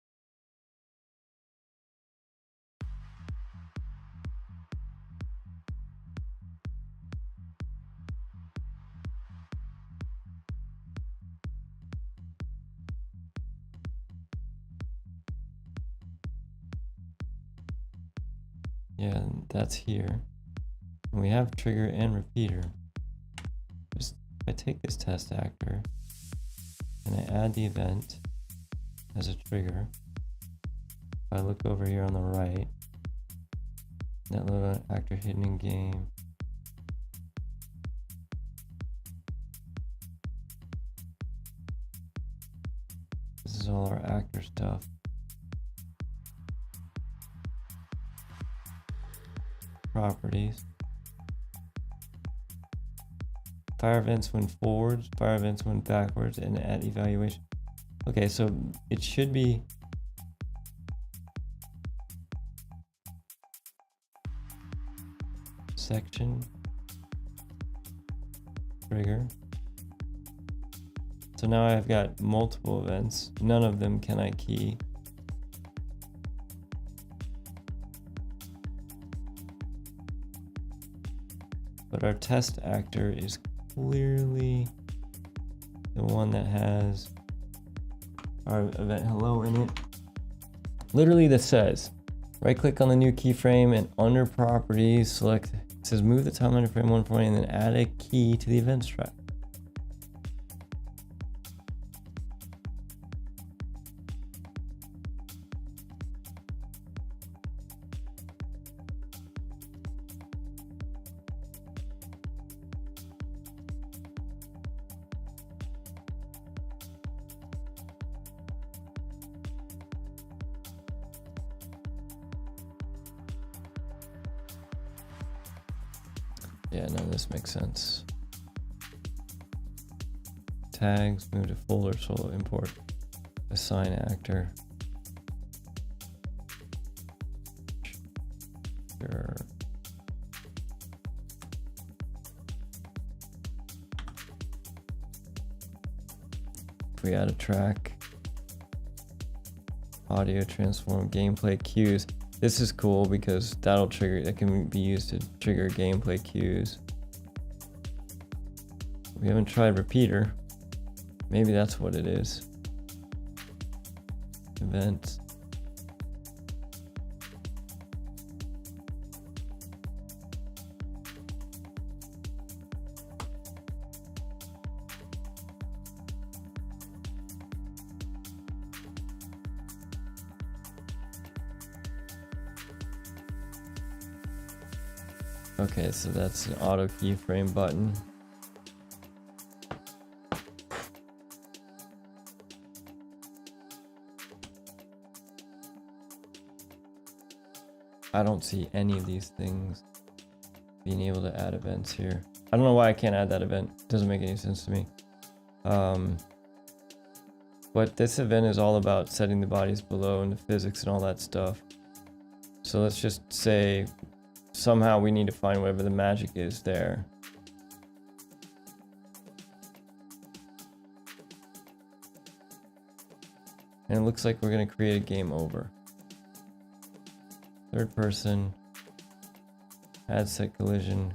Yeah, that's here. And we have trigger and repeater. Just if I take this test actor and I add the event as a trigger, if I look over here on the right, that little actor hidden in game. This is all our actor stuff. properties. Fire events when forwards, fire events when backwards, and add evaluation. Okay, so it should be section trigger. So now I've got multiple events. None of them can I key. But our test actor is clearly the one that has our event hello in it. Literally this says, right click on the new keyframe and under properties, select, it says move the timeline to frame 140 and then add a key to the events track. Yeah, none of this makes sense. Tags, move to folder, solo import, assign actor. Sure. If we add a track, audio transform, gameplay cues. This is cool because that'll trigger, that can be used to trigger gameplay cues. We haven't tried repeater. Maybe that's what it is. Events. Okay, so that's an auto keyframe button. I don't see any of these things being able to add events here. I don't know why I can't add that event. It doesn't make any sense to me. But this event is all about setting the bodies below and the physics and all that stuff. So let's just say somehow we need to find whatever the magic is there. And it looks like we're going to create a game over. Third person, add set collision.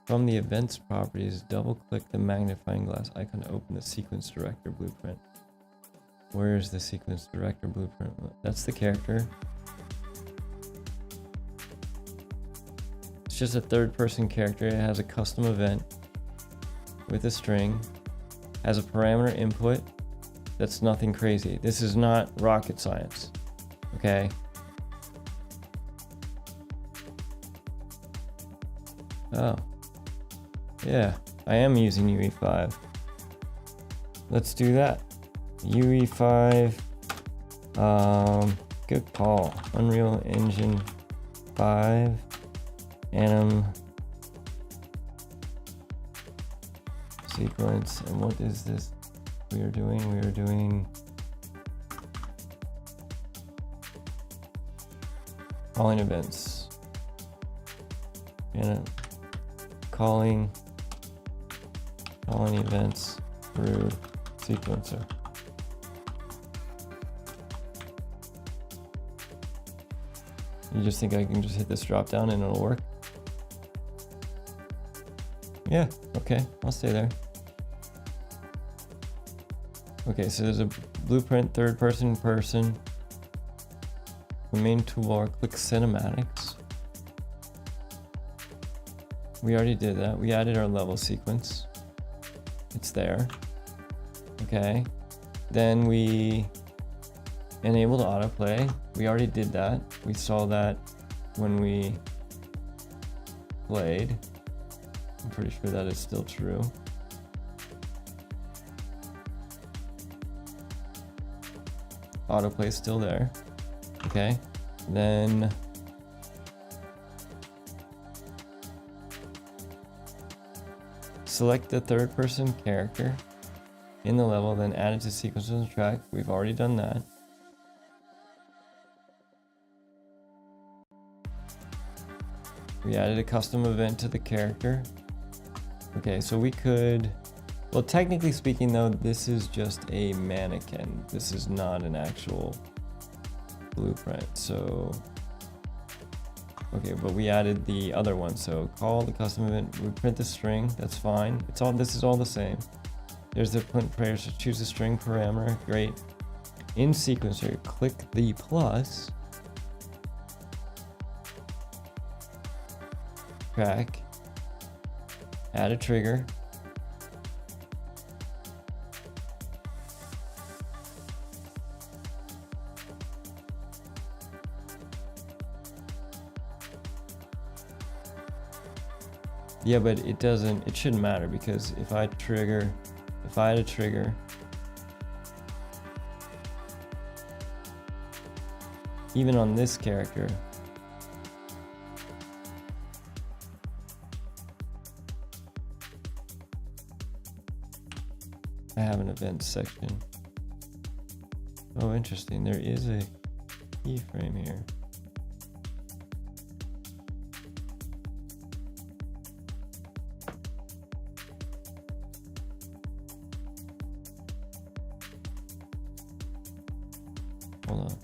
From the events properties, double click the magnifying glass icon to open the sequence director blueprint. Where is the sequence director blueprint? That's the character. It's just a third person character. It has a custom event with a string, has a parameter input. That's nothing crazy. This is not rocket science, okay? Oh. Yeah, I am using UE5. Let's do that. UE5, good call. Unreal Engine 5, anim sequence, and what is this we are doing? We are doing calling events. And calling events through sequencer. You just think I can just hit this drop down and it'll work? Yeah, okay, I'll stay there. Okay, so there's a blueprint, third person, the main toolbar, click cinematics. We already did that. We added our level sequence. It's there. Okay. Then we enabled autoplay. We already did that. We saw that when we played. I'm pretty sure that is still true. autoplay is still there. Okay, then select the third person character in the level, then add it to sequence on the track. We've already done that. We added a custom event to the character. Okay, so we could, well, technically speaking though, this is just a mannequin. This is not an actual blueprint. So, okay, but we added the other one. So call the custom event, we print the string, that's fine. It's all, this is all the same. There's the print parameter, so choose a string parameter, great. In sequencer, click the plus, track, add a trigger, yeah, but it doesn't, it shouldn't matter, because if I had a trigger, even on this character, I have an event section. Oh, interesting. There is a keyframe here. Hold on.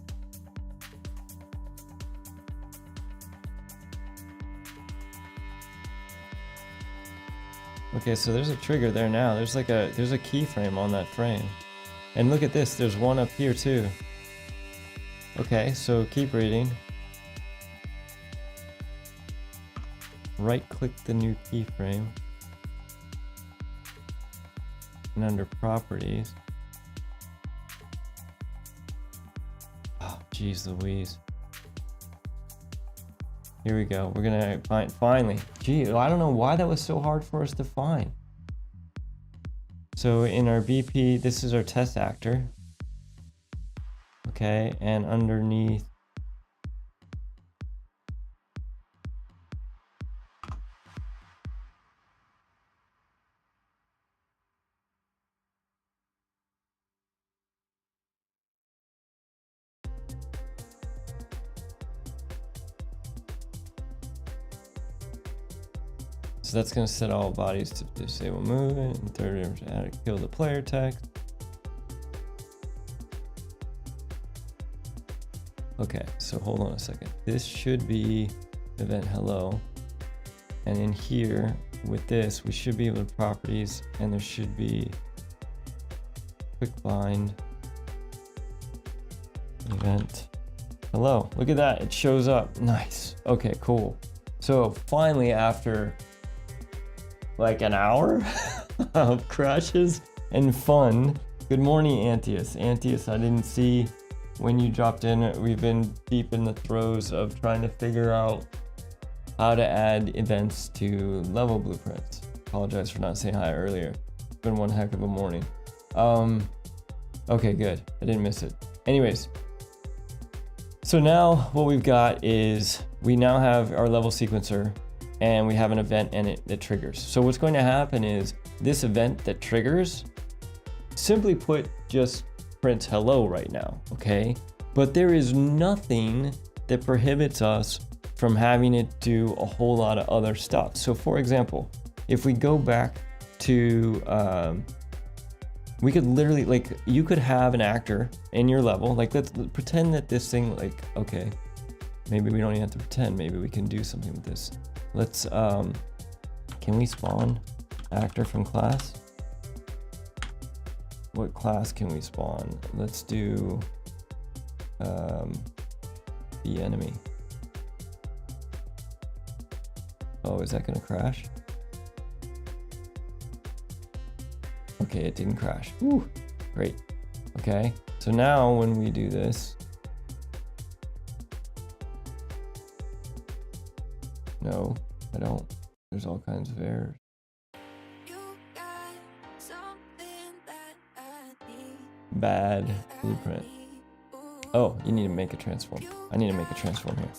Okay, so there's a trigger there now. There's a keyframe on that frame. And look at this, there's one up here too. Okay, so keep reading. Right click the new keyframe. And under properties. Oh, geez Louise. Here we go. We're gonna find, finally. Gee, I don't know why that was so hard for us to find. So in our BP, this is our test actor. Okay, and underneath. So that's going to set all bodies to disable movement, and third, add a kill the player text. Okay, so hold on a second. This should be event hello. And in here, with this, we should be able to properties, and there should be quick bind event hello. Look at that, it shows up. Nice. Okay, cool. So finally, after like an hour of crashes and fun. Good morning, Antius. Antius, I didn't see when you dropped in. We've been deep in the throes of trying to figure out how to add events to level blueprints. Apologize for not saying hi earlier. It's been one heck of a morning. Okay, good. I didn't miss it. Anyways, so now what we've got is we now have our level sequencer, and we have an event and it triggers. So what's going to happen is this event that triggers, simply put, just prints hello right now, okay? But there is nothing that prohibits us from having it do a whole lot of other stuff. So for example, if we go back to, we could literally, like, you could have an actor in your level, like let's pretend that this thing, like, okay, maybe we don't even have to pretend, maybe we can do something with this. Let's, can we spawn actor from class? What class can we spawn? Let's do, the enemy. Oh, is that gonna crash? Okay, it didn't crash. Woo, great. Okay, so now when we do this, no, I don't. There's all kinds of errors. Bad blueprint. Oh, you need to make a transform. I need to make a transform here.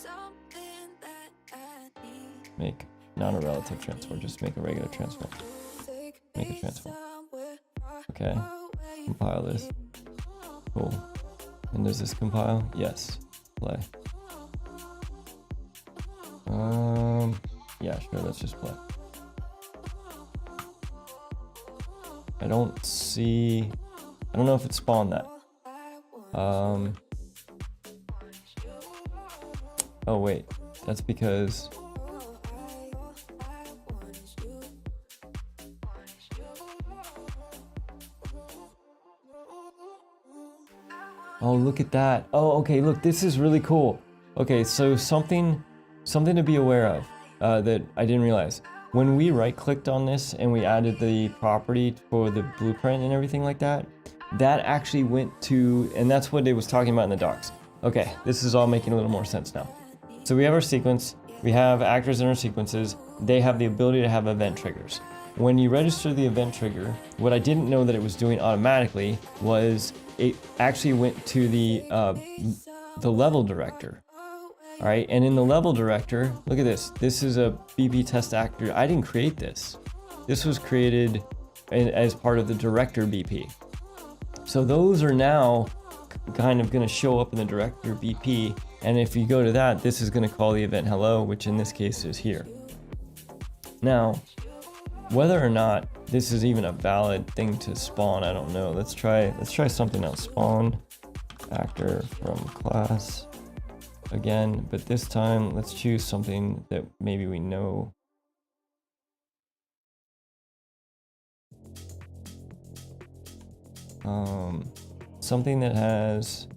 Make not a relative transform, just make a regular transform. Make a transform. Okay, compile this. Cool. And does this compile? Yes. Play. Yeah, sure, let's just play. I don't know if it spawned that. Oh wait, that's because oh, look at that. Oh, okay, look, this is really cool. Okay, so something to be aware of that I didn't realize. When we right-clicked on this and we added the property for the blueprint and everything like that, that actually went to, and that's what it was talking about in the docs. Okay, this is all making a little more sense now. So we have our sequence, we have actors in our sequences, they have the ability to have event triggers. When you register the event trigger, what I didn't know that it was doing automatically was it actually went to the level director. All right, and in the level director, look at this. This is a BP test actor. I didn't create this. This was created as part of the director BP. So those are now kind of going to show up in the director BP. And if you go to that, this is going to call the event hello, which in this case is here. Now, whether or not this is even a valid thing to spawn, I don't know. Let's try something else. Spawn actor from class. Again, but this time let's choose something that maybe we know. Something that has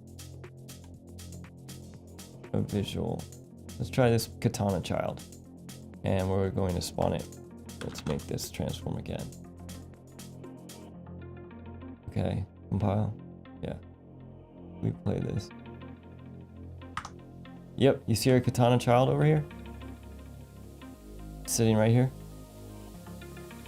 a visual. Let's try this katana child, and we're going to spawn it. Let's make this transform again. Okay, compile. Yeah, we play this. Yep, you see our katana child over here? Sitting right here.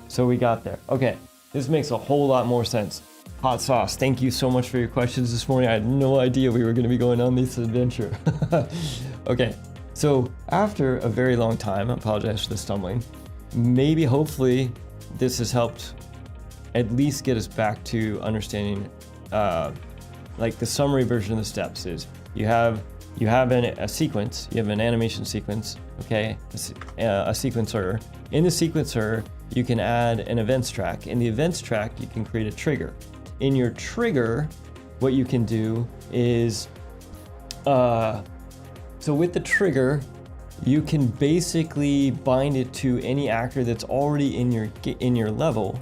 So we got there. Okay, this makes a whole lot more sense. Hot sauce, thank you so much for your questions this morning. I had no idea we were going to be going on this adventure. Okay, so after a very long time, I apologize for the stumbling, maybe hopefully this has helped at least get us back to understanding like the summary version of the steps is you have a sequence, you have an animation sequence, okay, a sequencer. In the sequencer, you can add an events track. In the events track, you can create a trigger. In your trigger, what you can do is, so with the trigger, you can basically bind it to any actor that's already in your level,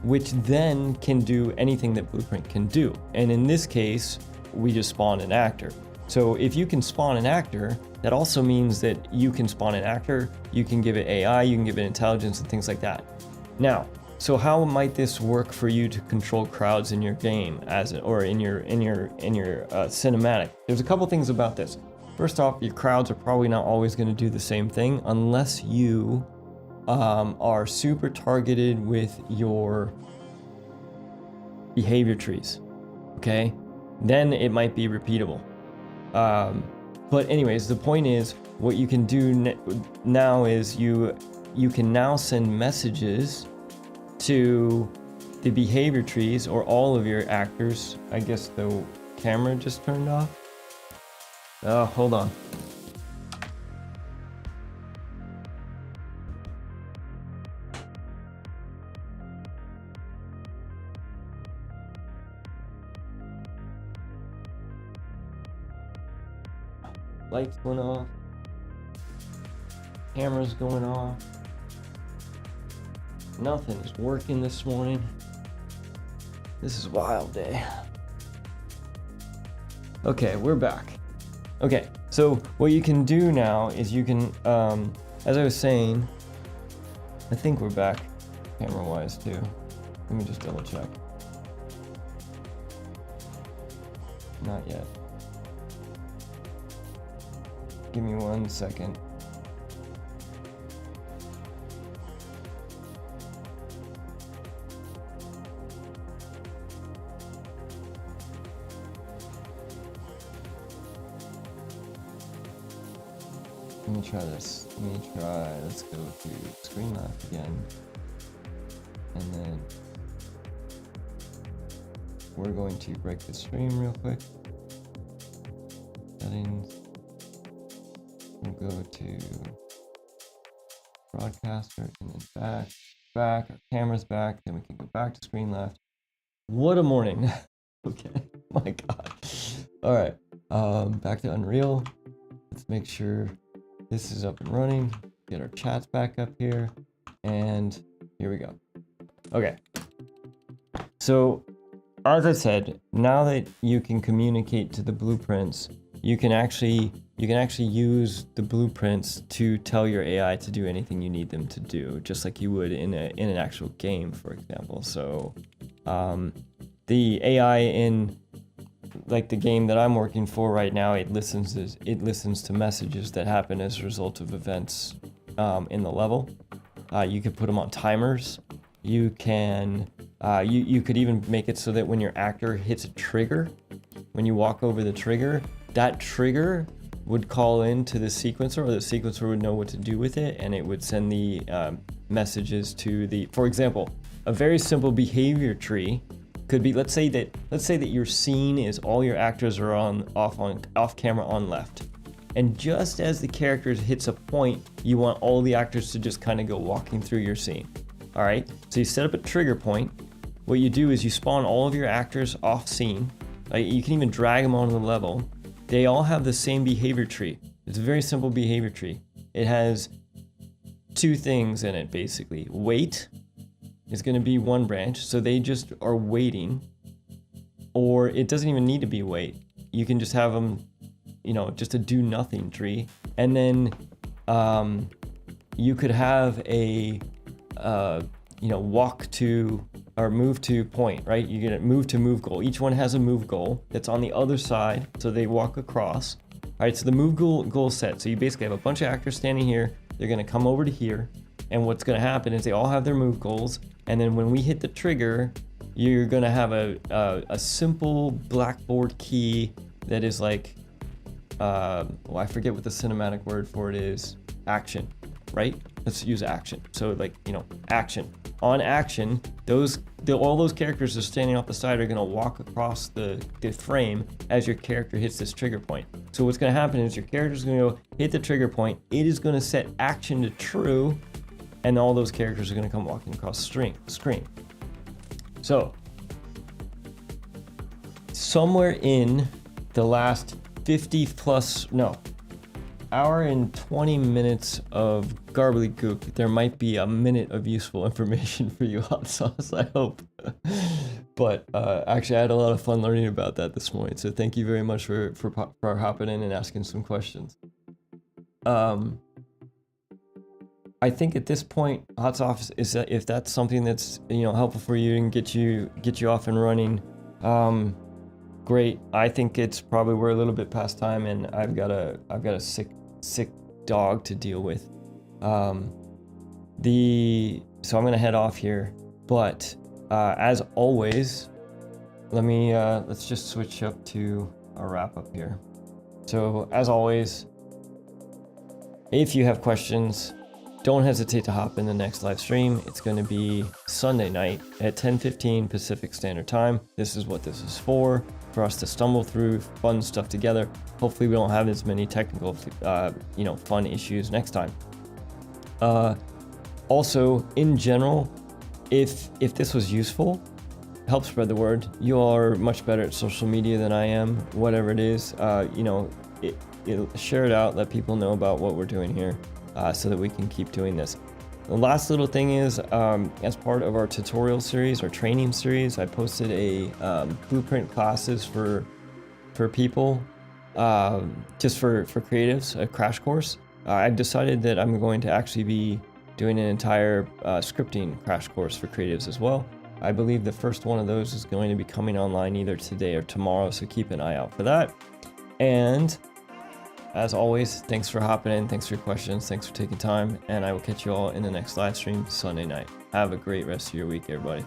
which then can do anything that Blueprint can do. And in this case, we just spawned an actor. So if you can spawn an actor, that also means that you can spawn an actor, you can give it AI, you can give it intelligence and things like that. Now, so how might this work for you to control crowds in your game or in your cinematic? There's a couple things about this. First off, your crowds are probably not always going to do the same thing unless you are super targeted with your behavior trees. Okay, then it might be repeatable. But anyways, the point is, what you can do now is you can now send messages to the behavior trees or all of your actors. I guess the camera just turned off. Oh, hold on. Lights went off. Camera's going off. Nothing is working this morning. This is a wild day. Okay, we're back. Okay, so what you can do now is you can, as I was saying, I think we're back camera-wise too. Let me just double check. Not yet. Give me 1 second. Let me try this. Let's go to screen left again. And then we're going to break the stream real quick. Settings. We'll go to broadcaster and then back. Our camera's back. Then we can go back to screen left. What a morning. Okay. My God. All right. Back to Unreal. Let's make sure this is up and running. Get our chats back up here. And here we go. Okay. So, as I said, now that you can communicate to the blueprints, you can actually use the blueprints to tell your AI to do anything you need them to do, just like you would in an actual game, for example. So, the AI in like the game that I'm working for right now, it listens to messages that happen as a result of events in the level. You could put them on timers. You can you could even make it so that when your actor hits a trigger, when you walk over the trigger, that trigger would call into the sequencer, or the sequencer would know what to do with it, and it would send the messages to the. For example, a very simple behavior tree could be, let's say that your scene is all your actors are off camera on left, and just as the character hits a point, you want all the actors to just kind of go walking through your scene. All right, so you set up a trigger point. What you do is you spawn all of your actors off scene. You can even drag them onto the level. They all have the same behavior tree. It's a very simple behavior tree. It has two things in it, basically. Wait is going to be one branch, so they just are waiting. Or it doesn't even need to be wait. You can just have them, just a do nothing tree. And then you could have a walk to or move to point, right? You get a move to move goal. Each one has a move goal that's on the other side, so they walk across. All right, so the move goal set. So you basically have a bunch of actors standing here. They're gonna come over to here, and what's gonna happen is they all have their move goals, and then when we hit the trigger, you're gonna have a simple blackboard key that is like, I forget what the cinematic word for it is. Action, right? Let's use action. So action. On action, all those characters that are standing off the side are gonna walk across the frame as your character hits this trigger point. So what's gonna happen is your character's gonna go hit the trigger point, it is gonna set action to true, and all those characters are gonna come walking across the screen. So, somewhere in the last hour and 20 minutes of gobbledygook, there might be a minute of useful information for you, hot sauce, I hope. But actually, I had a lot of fun learning about that this morning, so thank you very much for hopping in and asking some questions. I think at this point, hot sauce, is that if that's something that's helpful for you and get you off and running, great. I think it's probably we're a little bit past time, and I've got a sick dog to deal with. So I'm gonna head off here, but as always, let's just switch up to a wrap up here. So as always, if you have questions, don't hesitate to hop in the next live stream. It's going to be Sunday night at 10:15 Pacific Standard Time. This is what this is for us to stumble through fun stuff together. Hopefully we don't have as many technical, fun issues next time. Also, in general, if this was useful, help spread the word. You are much better at social media than I am, whatever it is. Share it out, let people know about what we're doing here. So that we can keep doing this. The last little thing is, as part of our tutorial series, our training series, I posted a blueprint classes for people, just for creatives, a crash course. I've decided that I'm going to actually be doing an entire scripting crash course for creatives as well. I believe the first one of those is going to be coming online either today or tomorrow, so keep an eye out for that. And as always, thanks for hopping in, thanks for your questions, thanks for taking time, and I will catch you all in the next live stream Sunday night. Have a great rest of your week, everybody.